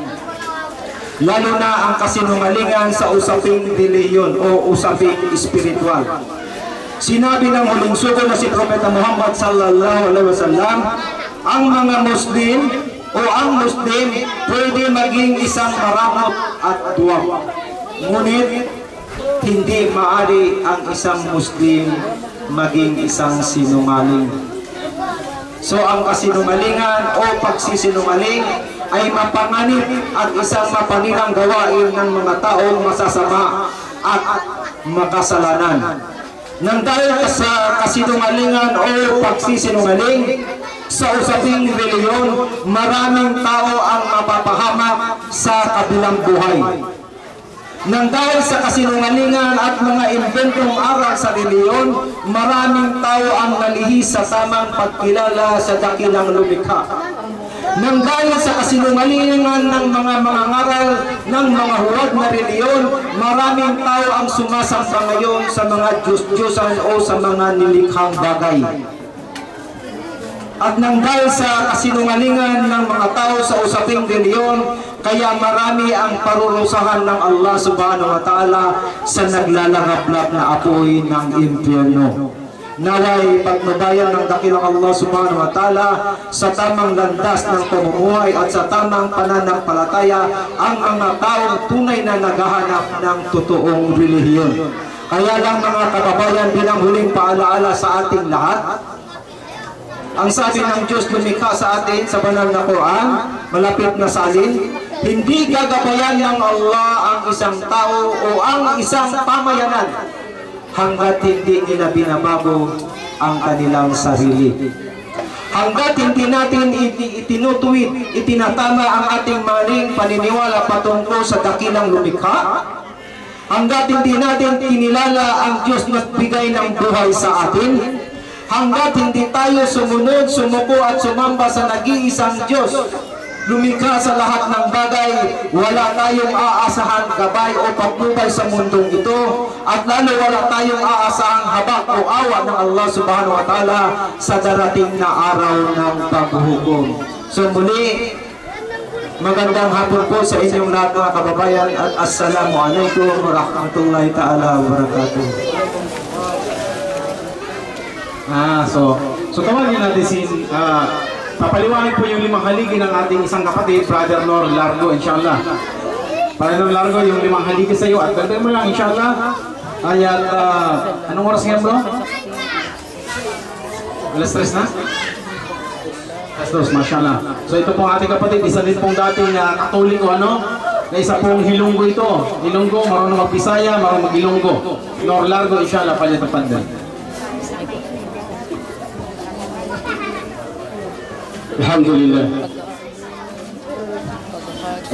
Lalo na ang kasinungalingan sa usaping reliyon o usaping espiritual. Sinabi ng huling sugo na si Propeta Muhammad sallallahu alaihi wasallam, ang mga Muslim o ang Muslim pwede maging isang maramot at duwag. Ngunit hindi maari ang isang Muslim maging isang sinungaling. So ang kasinungalingan o pagsisinungaling ay mapanganib at isang mapaninang gawain ng mga taong masasama at makasalanan. Nang dahil sa kasinungalingan o pagsisinungaling sa usaping reliyon, maraming tao ang mapapahamak sa kabilang buhay. Nang dahil sa kasinungalingan at mga inventong aral sa reliyon, maraming tao ang nalihis sa tamang pagkilala sa dakilang lumikha. Nang dahil sa kasinungalingan ng mga mangangaral ng mga huwad na reliyon, maraming tao ang sumasamba ngayon sa mga Diyos-Diyosan o sa mga nilikhang bagay. At nang dahil sa kasinungalingan ng mga tao sa usaping reliyon, kaya marami ang parurusahan ng Allah subhanahu wa ta'ala sa naglalagablab na apoy ng impyerno. Naway pagmabayan ng dakilang Allah subhanahu wa ta'ala sa tamang landas ng pamumuhay at sa tamang pananampalataya ang mga taong tunay na naghahanap ng totoong relihiyon. Kaya lang mga kababayan, bilang huling paalaala sa ating lahat, ang sabi ng Diyos lumikha sa atin sa banal na Quran, malapit na salin, hindi gagabayan ng Allah ang isang tao o ang isang pamayanan hanggat hindi nila binabago ang kanilang sarili. Hanggat hindi natin itinutuwid, itinatama ang ating maling paniniwala patungkol sa dakilang lumikha, hanggat hindi natin kinilala ang Diyos na bigay ng buhay sa atin, hanggat hindi tayo sumunod, sumuko at sumamba sa nag-iisang Diyos lumikha sa lahat ng bagay. Wala tayong aasahan gabay o pagpupay sa mundong ito. At lalo wala tayong aasahang habag o awa ng Allah subhanahu wa ta'ala sa darating na araw ng paghuhukom. So muli, magandang hapon po sa inyong lahat mga kababayan at assalamualaikum warahmatullahi ta'ala wabarakatuh. So tawagin natin si papaliwanag po yung 5 haligi ng ating isang kapatid, Brother Nor Largo, inshallah. Brother Nor Largo, yung 5 haligi sa iyo at ganda mo lang, inshallah. Ay at anong oras ngayon, bro? Alas 3 na? Alas 2, mashallah. So ito pong ating kapatid, isa din pong dating Katoliko, ano? Na isa pong Hilonggo ito. Hilonggo, marunong mag-Bisaya, marunong mag-Ilonggo. Nor Largo, inshallah, palyatapad din. Alhamdulillah.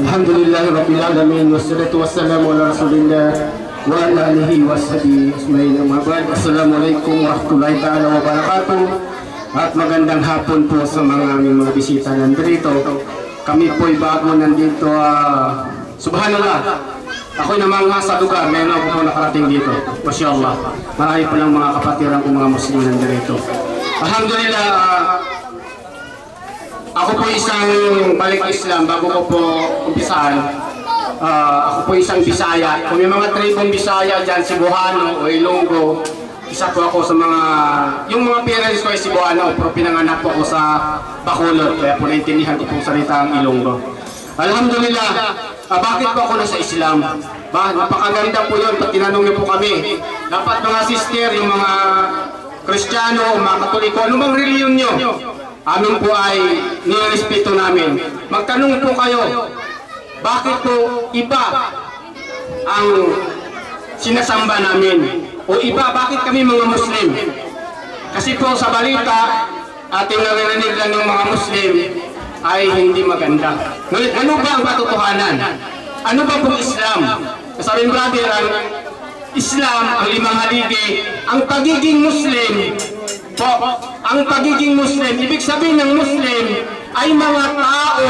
Alhamdulillah Rabbil Alamin. Wassalatu wassalamu ala Rasulillah wa ala alihi wa sahbihi ajma'in. Amma ba'd. Assalamualaikum warahmatullahi ta'ala wabarakatuh. At magandang hapon po sa mga aming mga bisita nandito. Kami po'y bago nandito. Subhanallah. Ako'y namangha sa lugar. Ngayon ako po nakarating dito. Masyaallah. Marami po lang mga kapatiran kong mga Muslim nandito. Alhamdulillah. Ako po isang balik Islam bago ko po umpisahan. Ako po isang Bisaya. Kung may mga tribong Bisaya dyan, Cebuano o Ilonggo, isa po ako sa mga, yung mga parents ko ay Cebuano, pero pinanganak po ako sa Bacolod, kaya po naintindihan ko po salita ang Ilonggo. Alhamdulillah, bakit po ako nasa Islam? Napakaganda po yun, pag tinanong niyo po kami. Dapat mga sister, yung mga Kristiyano, mga Katoliko, ano bang reliyon nyo? Amin po ay nirespeto namin. Magtanong po kayo, bakit po iba ang sinasamba namin? O iba, bakit kami mga Muslim? Kasi po sa balita, ating naririnig lang ng mga Muslim ay hindi maganda. Ngunit ano ba ang katotohanan? Ano ba pong Islam? Sabi ng brother, ang Islam, ang 5 haligi, ang pagiging Muslim, po, ang pagiging Muslim, ibig sabihin ng Muslim ay mga tao,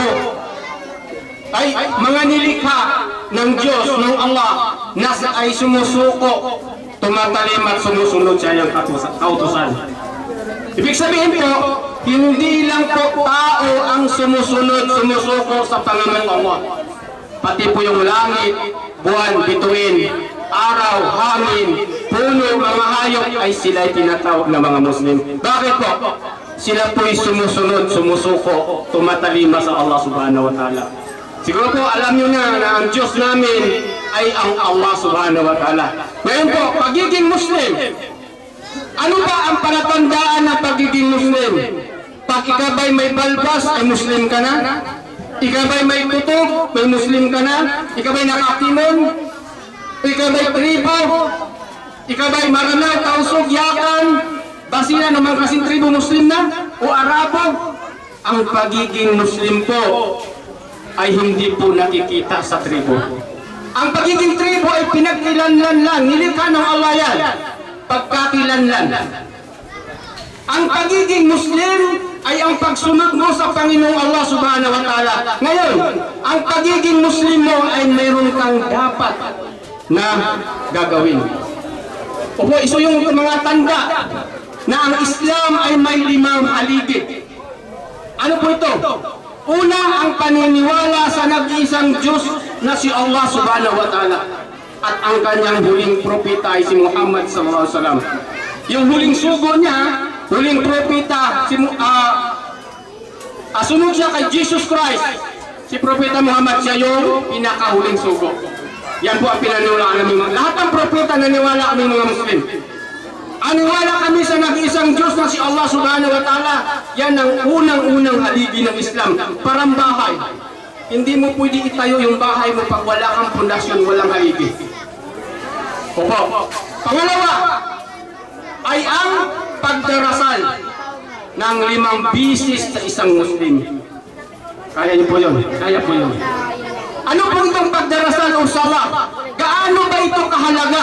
ay mga nilikha ng Diyos, ng Allah, na ay sumusuko, tumatalim at sumusunod sa iyang kautusan. Ibig sabihin po, hindi lang po tao ang sumusunod, sumusuko sa Panginoon Allah. Pati po yung langit, buwan, bituin, araw, hangin, puno, mga hayop ay sila'y tinatawag na mga Muslim. Bakit po? Sila po'y sumusunod, sumusuko, tumatalima sa Allah subhanahu wa ta'ala. Siguro po alam nyo na ang Diyos namin ay ang Allah subhanahu wa ta'ala. Ngayon po, pagiging Muslim, ano ba ang palatandaan na pagiging Muslim? Pag ikabay may balbas, ay Muslim ka na? Ikabay may kutog, may Muslim ka na? Ikabay nakatimon? Ikabay tribo, ikabay maranay, kausog, yakan, basina naman kasing tribo Muslim na o Arabo. Ang pagiging Muslim po ay hindi po nakikita sa tribo. Ang pagiging tribo ay pinagkilanlan lang, nilikha ng Allah yan, pagkakilanlan. Ang pagiging Muslim ay ang pagsunod mo sa Panginoong Allah subhanahu wa ta'ala. Ngayon, ang pagiging Muslim mo ay mayroon kang dapat na gagawin. Opo, iso yung mga tanda na ang Islam ay may 5 haligi. Ano po ito? Una, ang paniniwala sa nag-iisang Diyos na si Allah subhanahu wa ta'ala at ang kanyang huling propeta ay si Muhammad sallallahu alaihi wasallam. Yung huling sugo niya, huling propeta, sunod siya kay Jesus Christ. Si Propeta Muhammad, siya yung pinakahuling sugo. Yan po ang pinaniwalaan namin. Lahat ng propeta naniwala kami mga Muslim. Aniwala kami sa nag-iisang Diyos na si Allah subhanahu wa ta'ala. Yan ang unang-unang haligi ng Islam. Parang bahay. Hindi mo pwede itayo yung bahay mo pag wala kang pundasyon, walang haligi. Opo. Pangalawa ay ang pagdarasal ng 5 bisis sa isang Muslim. Kaya niyo po yun. Kaya po yun. Ano po itong pagdarasal o sala? Gaano ba ito kahalaga?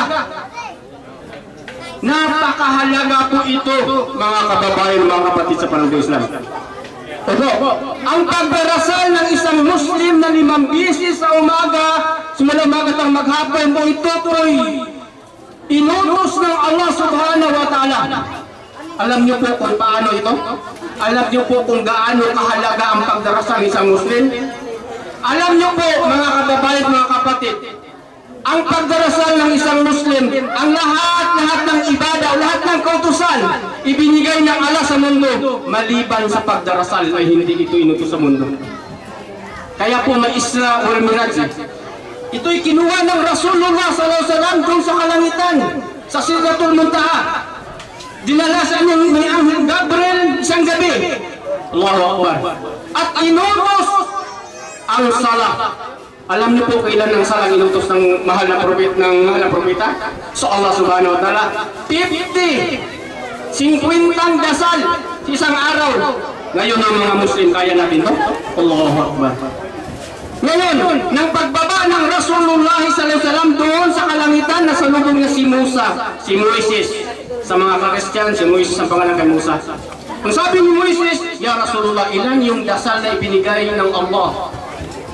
Napakahalaga po ito, mga kababayan, mga kapatid sa panahon ng Islam. Opo, ang pagdarasal ng isang Muslim na 5 beses sa umaga, simula umaga at maghapon po, ito po'y inutos ng Allah subhanahu wa ta'ala. Alam niyo po kung paano ito? Alam niyo po kung gaano kahalaga ang pagdarasal ng isang Muslim? Alam niyo po, mga kababayan, mga kapatid, ang pagdarasal ng isang Muslim, ang lahat ng ibada, lahat ng kautusan, ibinigay ng Allah sa mundo, maliban sa pagdarasal ay hindi ito inutos sa mundo. Kaya po may Isra or Miraj. Ito'y kinuha ng Rasulullah sallallahu alaihi wasallam doon sa kalangitan, sa Sidratul Muntaha. Dinala sa ni Anghel Gabriel isang gabi. Allahu Akbar. At inutos ang salat. Alam niyo po kailan ang salang inutos ng mahal na propeta? So Allah subhanahu wa ta'ala, 50 dasal sa isang araw. Ngayon ang mga Muslim, kaya natin to? Allahu Akbar. Ngayon, nang pagbaba ng Rasulullah sallallahu alaihi wasallam doon sa kalangitan, nasa lubong niya si Musa, si Moises. Sa mga Kristyan, si Moises ang pangalan kay Musa. Ang sabi ni Moises, Ya Rasulullah, ilan yung dasal na ibinigay ng Allah?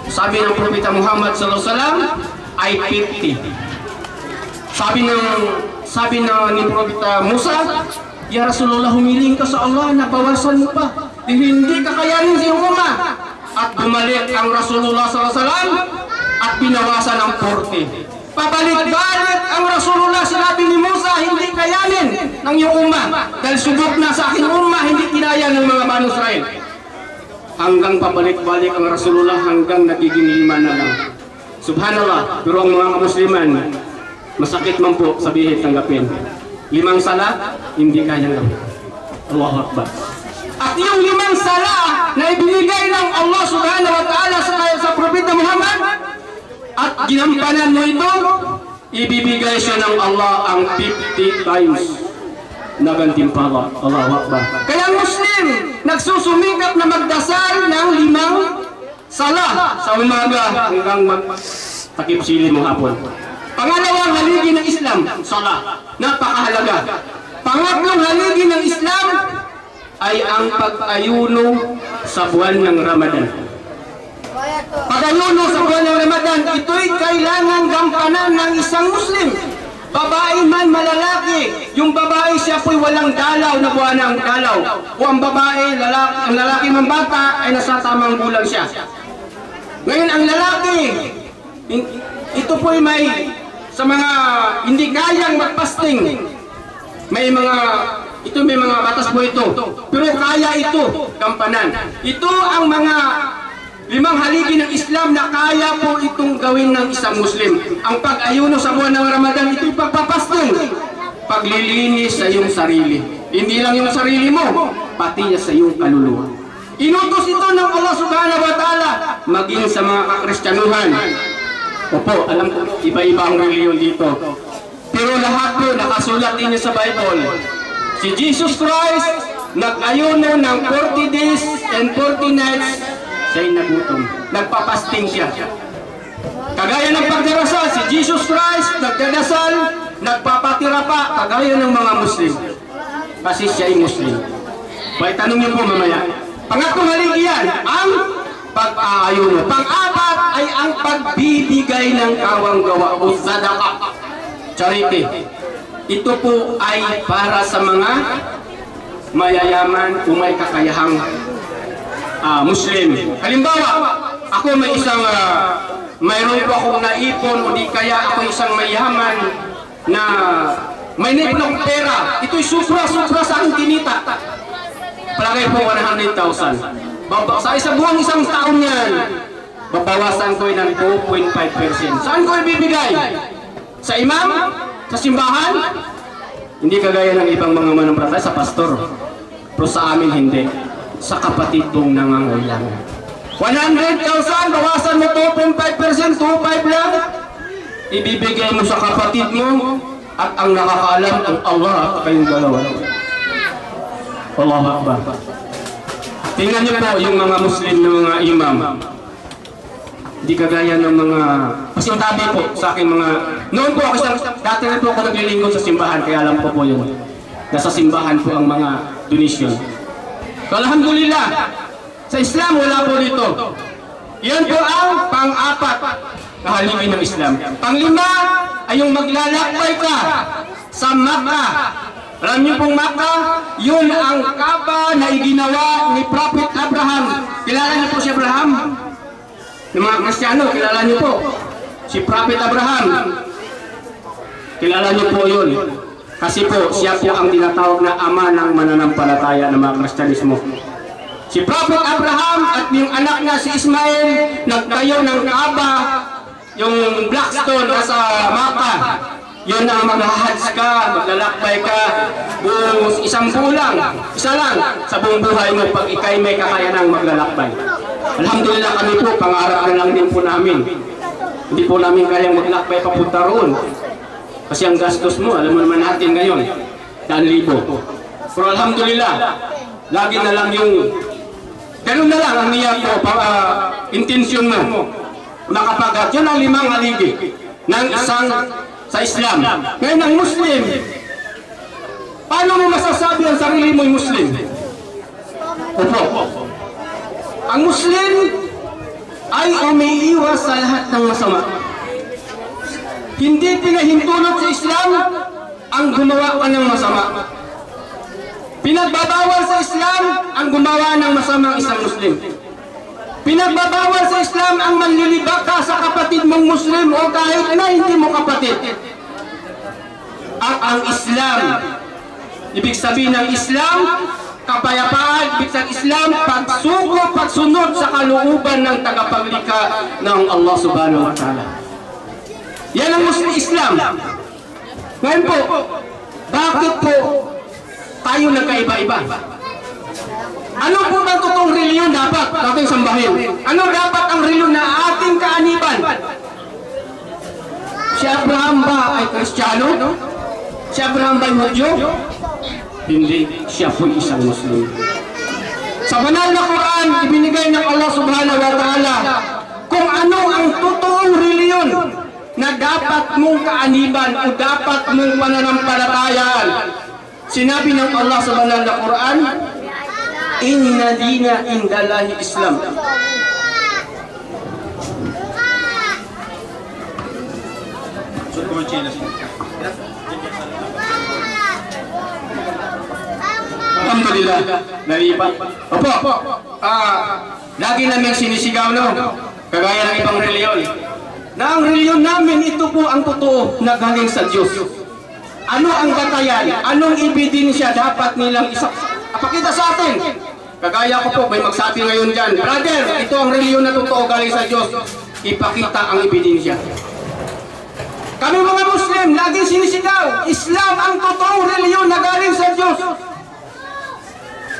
Sabi ng Propeta Muhammad sallallahu alaihi wasallam ay 50. Sabi ni Propeta Musa, Ya Rasulullah, humiling ka sa Allah, nabawasan mo pa. Hindi kakayanin si umma. At bumalik ang Rasulullah sallallahu alaihi wasallam at binawasan ng 40. Pabalik-balik ang Rasulullah, sinabi ni Musa, hindi kayanin ng iyong umma. Dahil subok na sa aking umma, hindi kinaya ng mga Banu Israel. Hanggang pabalik-balik ang Rasulullah hanggang nagiging 5 na lang. Subhanallah, pero ang mga kamusliman, masakit man po sabihin, tanggapin. 5 sala, hindi kayang gawin. Allahu Akbar. At yung 5 sala na ibinigay ng Allah subhanahu wa ta'ala sa Propeta Muhammad, at ginampanan mo ito, ibibigay siya ng Allah ang 50 times na gantimpala. Allahu Akbar. Kaya ang Muslim, nagsusumikap na magdasal ng 5 sala sa umaga hanggang takip sili mo hapon. Pangalawang haligi ng Islam, sala. Napakahalaga. Pangatlong haligi ng Islam ay ang pag-ayuno sa buwan ng Ramadan. Pag-ayuno sa buwan ng Ramadan, ito'y kailangan gampanan ng isang Muslim. Babae man, malalaki. Yung babae siya po'y walang dalaw na buwan ng dalaw. O ang babae, ang lalaki man bata ay nasa tamang gulang siya. Ngayon ang lalaki, ito po'y may sa mga hindi kayang magpasting. May mga batas po ito. Pero kaya ito, gampanan. Ito ang mga 5 haligi ng Islam na kaya po itong gawin ng isang Muslim. Ang pag-ayuno sa buwan ng Ramadan, ito'y pagpapasting. Paglilinis sa iyong sarili. Hindi lang yung sarili mo, pati sa iyong kaluluwa. Inutos ito ng Allah subhanahu wa ta'ala, maging sa mga kakristyanuhan. Opo, alam ko, iba-iba ang reliyon dito. Pero lahat po nakasulat din sa Bible. Si Jesus Christ, nag-ayuno ng 40 days and 40 nights, siya'y nagutom. Nagpapasting siya. Kagaya ng pagdarasal, si Jesus Christ, nagdadasal, nagpapatira pa, kagaya ng mga Muslim. Kasi siya'y Muslim. May tanong niyo po mamaya. Pangatlong haligi yan, ang pag-aayuno. Pang-apat ay ang pagbibigay ng kawang-gawa o sadaka. Charity. Ito po ay para sa mga mayayaman o may kakayahang Muslim. Halimbawa, ako may isang mayroon po akong naipon o di kaya ako isang mayaman na may naipon akong pera. Ito'y supra-supra sa aking kinita. Palagay po 100,000. Sa isang taon yan, babawasan ko ng 2.5%. Saan ko ibibigay? Sa imam? Sa simbahan? Hindi kagaya ng ibang mga manampalataya sa pastor. Pero sa amin hindi. Sa kapatid kong nangangailangan. 100,000, bawasan mo 2.5%, 2.5 lang. Ibibigay mo sa kapatid mo at ang nakakaalam ang Allah at kayong dalawa. Allahu Akbar. Tingnan niyo po yung mga Muslim na mga imam. Hindi kagaya ng mga pasintabi po sa aking mga... Noon po ako dati na po ako naglilingkod sa simbahan, kaya alam ko po yun. Nasa simbahan po ang mga donation. So, alhamdulillah, Sa Islam, wala po dito. Yan po ang pang-apat na halipin ng Islam. Pang-lima ay yung maglalakbay ka sa Makkah. Alam niyo pong Makkah, yun ang Kaaba na iginawa ni Prophet Abraham. Kilala niyo po si Abraham? Yung mga Kristiyano, kilala niyo po. Si Prophet Abraham. Kilala niyo po yun. Kasi po, siya po ang tinatawag na ama ng mananampalataya ng mga Kristyanismo. Si Prophet Abraham at yung anak niya si Ismail nagtayo ng Kaaba, yung Blackstone na sa Makkah. Yun ang mag-hajj ka, maglalakbay ka, buong isang bulang, isa lang sa buong buhay mo pag ikay may kakayanang maglalakbay. Alhamdulillah kami po, pangarap na lang din po namin. Hindi po namin kayang maglakbay papunta roon. Kasi ang gastos mo, alam mo naman natin ngayon, 1,000. Pero alhamdulillah, lagi na lang yung, ganun na lang ang niya ko, intensyon mo, makapagat. Yun ang 5 haligi ng isang sa Islam. Ngayon ang Muslim, paano mo masasabi ang sarili mo'y Muslim? Opo. Ang Muslim ay umiiwas sa lahat ng masama. Hindi pinahintulot sa Islam ang gumawa ka ng masama. Pinagbabawal sa Islam ang gumawa ng masama ang isang Muslim. Pinagbabawal sa Islam ang manlilibak ka sa kapatid mong Muslim o kahit na hindi mo kapatid. At ang Islam, ibig sabihin ng Islam, kapayapaan, ibig sabihin Islam, pagsuko, pagsunod sa kalooban ng tagapaglikha ng Allah Subhanahu wa Ta'ala. Yan ang Muslim Islam. Ngayon po, bakit po tayo nagkaiba-iba? Ano po ba totoong reliyon dapat natin sambahin? Ano dapat ang reliyon na ating kaaniban? Si Abraham ba ay Kristiyano? Si Abraham ba ay Hudyo? Hindi, siya po isang Muslim. Sa banal na Quran, ibinigay ng Allah Subhanahu wa Ta'ala kung ano ang totoong reliyon na dapat mong kaaniban o dapat mong pananampalatayaan. Sinabi ng Allah sa banal na Quran, Inna dina indallahi Islam. Alhamdulillah, nalipat. Opo, lagi namin sinisigaw, no? Kagaya ng ibang reliyon. Na ang reliyon namin, ito po ang totoo na galing sa Diyos. Ano ang batayan? Anong ebidensya dapat nilang ipakita sa atin? Kagaya ko po, may magsabi ngayon dyan, brother, ito ang reliyon na totoo galing sa Diyos. Ipakita ang ebidensya. Kami mga Muslim, laging sinisigaw, Islam ang totoong reliyon na galing sa Diyos.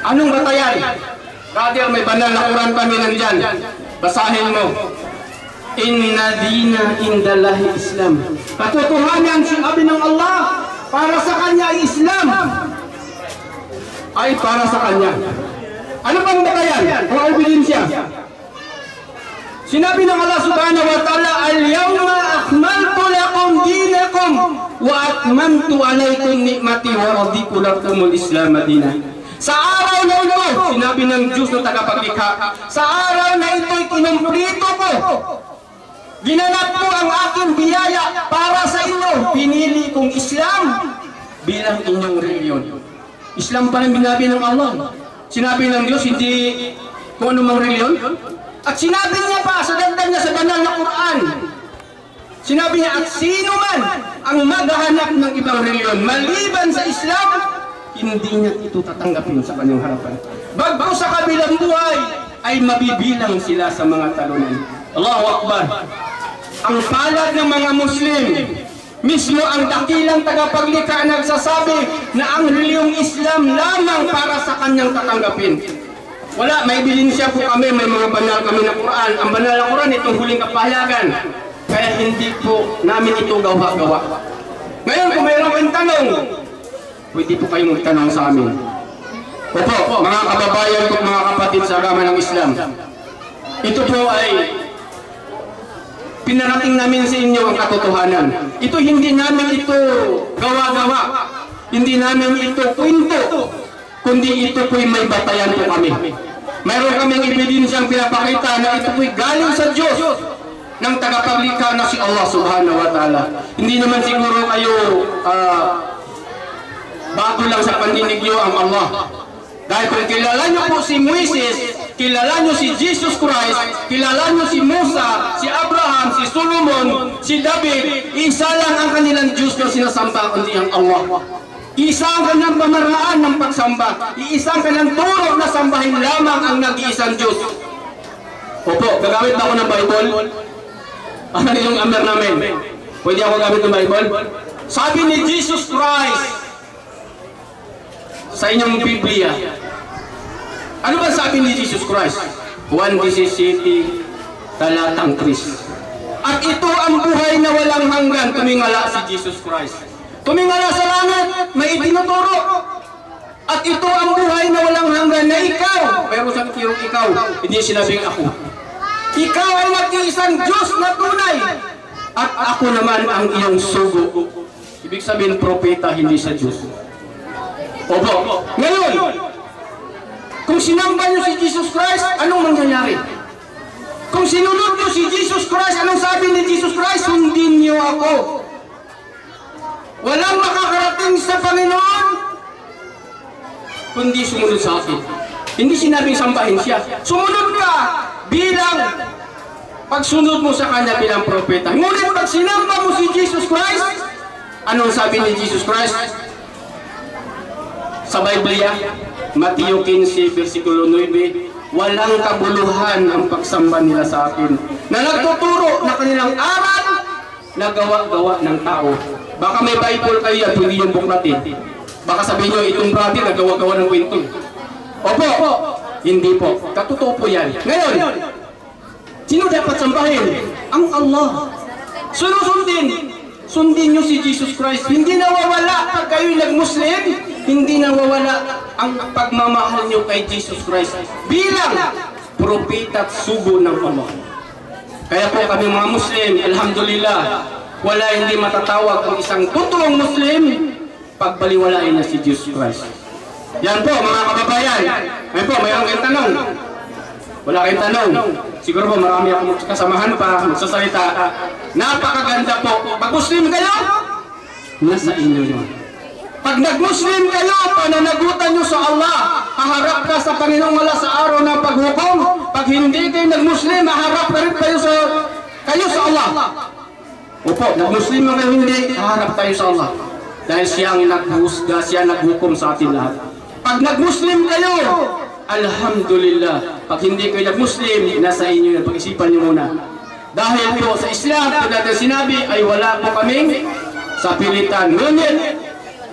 Anong batayan? Brother, may banal na Quran kami nandyan. Basahin mo. Inna dina indallahi Islam. Katotohanan, sinabi ng Allah, para sa Kanya ay Islam. Ay para sa Kanya. Ano pang batayan? Ang ebidensya. Sinabi ng Allah Subhanahu wa Ta'ala, Al-yawma akmaltu lakum dinakum wa atmamtu alaykum ni'mati wa raditu lakumul Islam madina. Sa araw na ito, sinabi ng Diyos na tagapaglikha, sa araw na ito'y kinumplito ko. Ginanap ko ang aking biyaya para sa inyo. Pinili kong Islam bilang inyong reliyon. Islam pa rin binabi ng Allah. Sinabi ng Diyos, hindi kung anumang reliyon. At sinabi niya pa, sa dagdag niya sa banal na Quran, sinabi niya, at sino man ang maghahanap ng ibang reliyon, maliban sa Islam, hindi niya ito tatanggapin sa kanyang harapan. Bago sa kabilang buhay, ay mabibilang sila sa mga talunan. Allahu Akbar. Ang palad ng mga Muslim, mismo ang dakilang tagapaglikha nagsasabi na ang reliyong Islam lamang para sa kanyang tatanggapin. Wala, may ebidensya po kami, may mga banal kami na Quran. Ang banal na Quran, itong huling kapahayagan. Kaya hindi po namin ito gawa-gawa. Ngayon, kung mayroong kayong tanong, pwede po kayong magtanong sa amin. Opo, mga kababayan ko, mga kapatid sa agama ng Islam. Ito po ay pinarating namin sa inyo ang katotohanan. Ito hindi namin ito gawa-gawa. Hindi namin ito kwento. Kundi ito po'y may batayan po kami. mayroon kaming ebidensyang pinapakita na ito po'y galing sa Diyos ng tagapaglikha na si Allah subhanahu wa ta'ala. Hindi naman siguro kayo bago lang sa pandinig nyo ang Allah. Dahil kung kilala nyo po si Moises, kilala nyo si Jesus Christ, kilala nyo si Musa, si Abraham, si Solomon, si David, isa lang ang kanilang Diyos na sinasamba, kundi ang Allah. Isa ang kanilang pamaraan ng pagsamba. Iisa ang kanilang turo na sambahin lamang ang nag-iisang Diyos. Opo, gagamit na ako ng Bible. Ano yung amer namin? Pwede ako gamit ng Bible? Sabi ni Jesus Christ sa inyong Biblia. Ano ba sabi ni Jesus Christ? 1:17 talatang 3. At ito ang buhay na walang hanggan, tumingala si Jesus Christ. Tumingala sa langit, may itinuturo. At ito ang buhay na walang hanggan na ikaw. Pero sa kirong ikaw, hindi sinabing ako. Ikaw ay nag-iisang Diyos na tunay. At ako naman ang iyong sugo. Ibig sabihin, propeta, hindi sa Diyos. Opo. Ngayon, kung sinamba niyo si Jesus Christ, anong mangyayari? Kung sinunod niyo si Jesus Christ, anong sabi ni Jesus Christ? Sundin niyo ako. Walang makakarating sa Panginoon kundi sumunod sa akin. Hindi sinabing sambahin siya. Sumunod ka bilang pagsunod mo sa kanya bilang propeta. Ngunit pag sinamba mo si Jesus Christ, anong sabi ni Jesus Christ? Sa Biblia, Mateo 15, versikulo 9, walang kabuluhan ang pagsamba nila sa akin na nagtuturo na kanilang aral na gawa-gawa ng tao. Baka may Bible kayo yan, hindi yung book natin. Baka sabihin nyo, itong brother na gawa-gawa ng kwento. Opo, hindi po. Katotoo po yan. Ngayon, sino dapat sambahin? Ang Allah. Sundin nyo si Jesus Christ. Hindi nawawala pag kayo'y nag-Muslim, hindi nawawala ang pagmamahal nyo kay Jesus Christ bilang propeta at sugo ng Allah. Kaya po kami mga Muslim, alhamdulillah, wala hindi matatawag ang isang totoong Muslim pagbaliwalain na si Jesus Christ. Yan po mga kababayan. Ngayon po, mayroong kayong tanong. Wala kayong tanong. Siguro po marami akong kasamahan pa magsasalita. Napakaganda po. Pag Muslim kayo, nasa inyo yun. Pag nag-Muslim kayo, pananagutan nyo sa Allah, haharap ka sa Panginoong wala sa araw ng paghukom. Pag hindi kayo nag-Muslim, haharap ka rin kayo sa Allah. Opo, nag-Muslim mo kayo hindi, haharap tayo sa Allah. Dahil siya ang naghusga, siya naghukom sa atin lahat. Pag nag-Muslim kayo, alhamdulillah. Pag hindi kayo nag-Muslim, nasa inyo yan. Pag-isipan nyo muna. Dahil po sa Islam, tulad ng sinabi, ay wala po kaming sapilitan. Ngunit,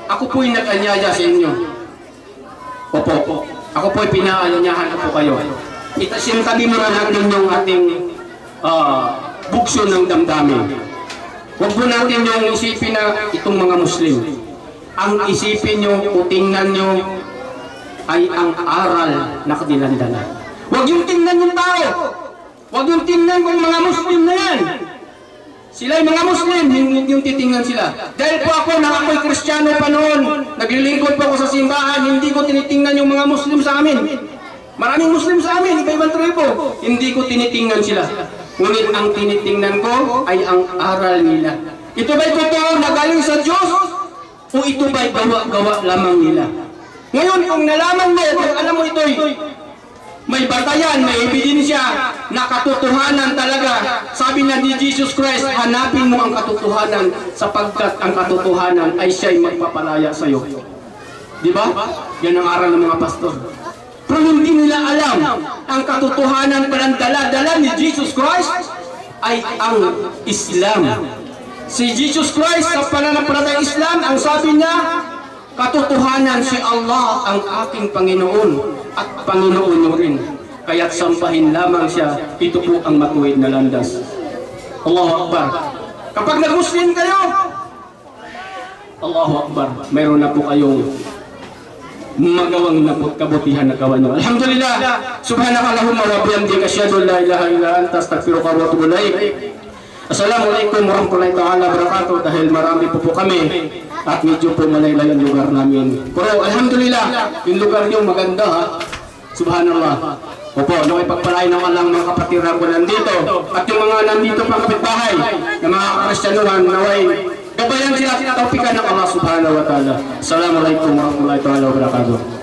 ako po'y nag-anyaya sa inyo. Opo, ako po'y pinaanyayahan po kayo. Itasimtabi mo na natin yung ating bugso ng damdamin. Huwag po natin yung isipin na itong mga Muslim. Ang isipin nyo o tingnan nyo ay ang aral na kanilang dala. Huwag yung tingnan yung tao. Huwag yung tingnan kung mga Muslim na yan. Sila'y mga Muslim, hindi yung titingnan sila. Dahil po ako, na ako'y Kristiyano pa noon, naglilingkod po ako sa simbahan, hindi ko tinitingnan yung mga Muslim sa amin. Maraming Muslim sa amin, iba-ibang tribo. Hindi ko tinitingnan sila. Ngunit ang tinitingnan ko ay ang aral nila. Ito ba'y totoo na galing sa Diyos? O ito ba'y gawa-gawa lamang nila? Ngayon, kung nalaman mo, kung alam mo ito'y may batayan, may ebidensya na katotohanan talaga. Sabi na ni Jesus Christ, hanapin mo ang katotohanan sapagkat ang katotohanan ay siya'y magpapalaya sa iyo. Di ba? Yan ang aral ng mga pastor. Pero hindi nila alam ang katotohanan palang dala-dala ni Jesus Christ ay ang Islam. Si Jesus Christ sa pananampalatayang Islam, ang sabi niya, katotohanan si Allah ang aking Panginoon at Panginoon nyo rin. Kaya't sampahin lamang siya, ito po ang matuwid na landas. Allahu Akbar. Kapag nag-Muslim kayo, Allahu Akbar, mayroon na po kayong magawang kabutihan na gawa nyo. Alhamdulillah. Subhanakallahumma wa bihamdika asyhadu an la ilaha illa anta astaghfiruka wa atubu ilaik. Assalamualaikum warahmatullahi ta'ala wabarakatuh. Dahil marami po kami at medyo po malaylay ang lugar namin. Pero alhamdulillah, yung lugar nyo maganda ha. Subhanallah. Opo, nung ipagpalain naman lang mga kapatiran ko nandito at yung mga nandito pang kapitbahay ng mga Kristyanuhan naway gabayan sila at taupikan ng Allah subhanahu wa ta'ala. Assalamualaikum warahmatullahi wabarakatuh.